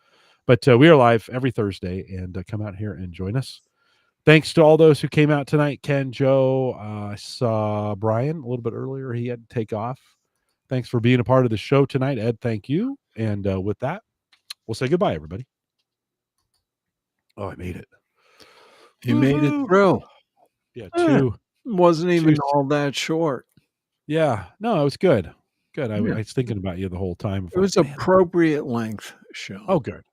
But we are live every Thursday, and come out here and join us. Thanks to all those who came out tonight. Ken, Joe, I saw Brian a little bit earlier. He had to take off. Thanks for being a part of the show tonight, Ed. Thank you. And with that, we'll say goodbye, everybody. Oh, I made it.
You made it through.
Yeah,
wasn't even all that short.
Yeah, no, it was good. Good. I was thinking about you the whole time.
It was appropriate length show.
Oh, good.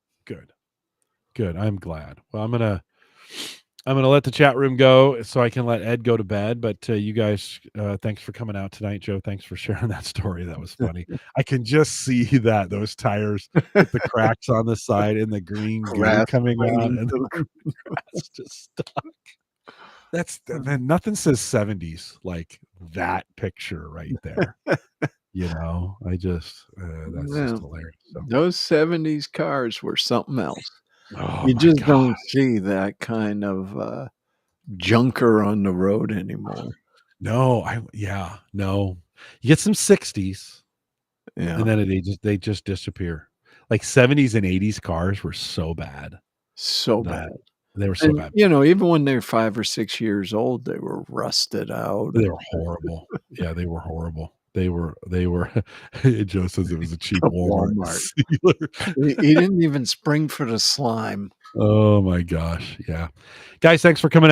I'm glad. Well, I'm gonna let the chat room go so I can let Ed go to bed. But you guys, thanks for coming out tonight, Joe. Thanks for sharing that story. That was funny. I can just see those tires with the cracks on the side and the green goo coming out, and the grass just stuck. Nothing says 70s like that picture right there. I just that's just hilarious. So.
Those 70s cars were something else.
Oh,
you just don't see that kind of junker on the road anymore.
No. You get some 60s, and then they just disappear. Like 70s and 80s cars were so bad. They were so bad.
Even when they're 5 or 6 years old, they were rusted out.
They were horrible. Yeah, they were horrible. They were. Joe says it was a cheap Walmart.
He didn't even spring for the slime.
Oh my gosh. Yeah. Guys, thanks for coming out.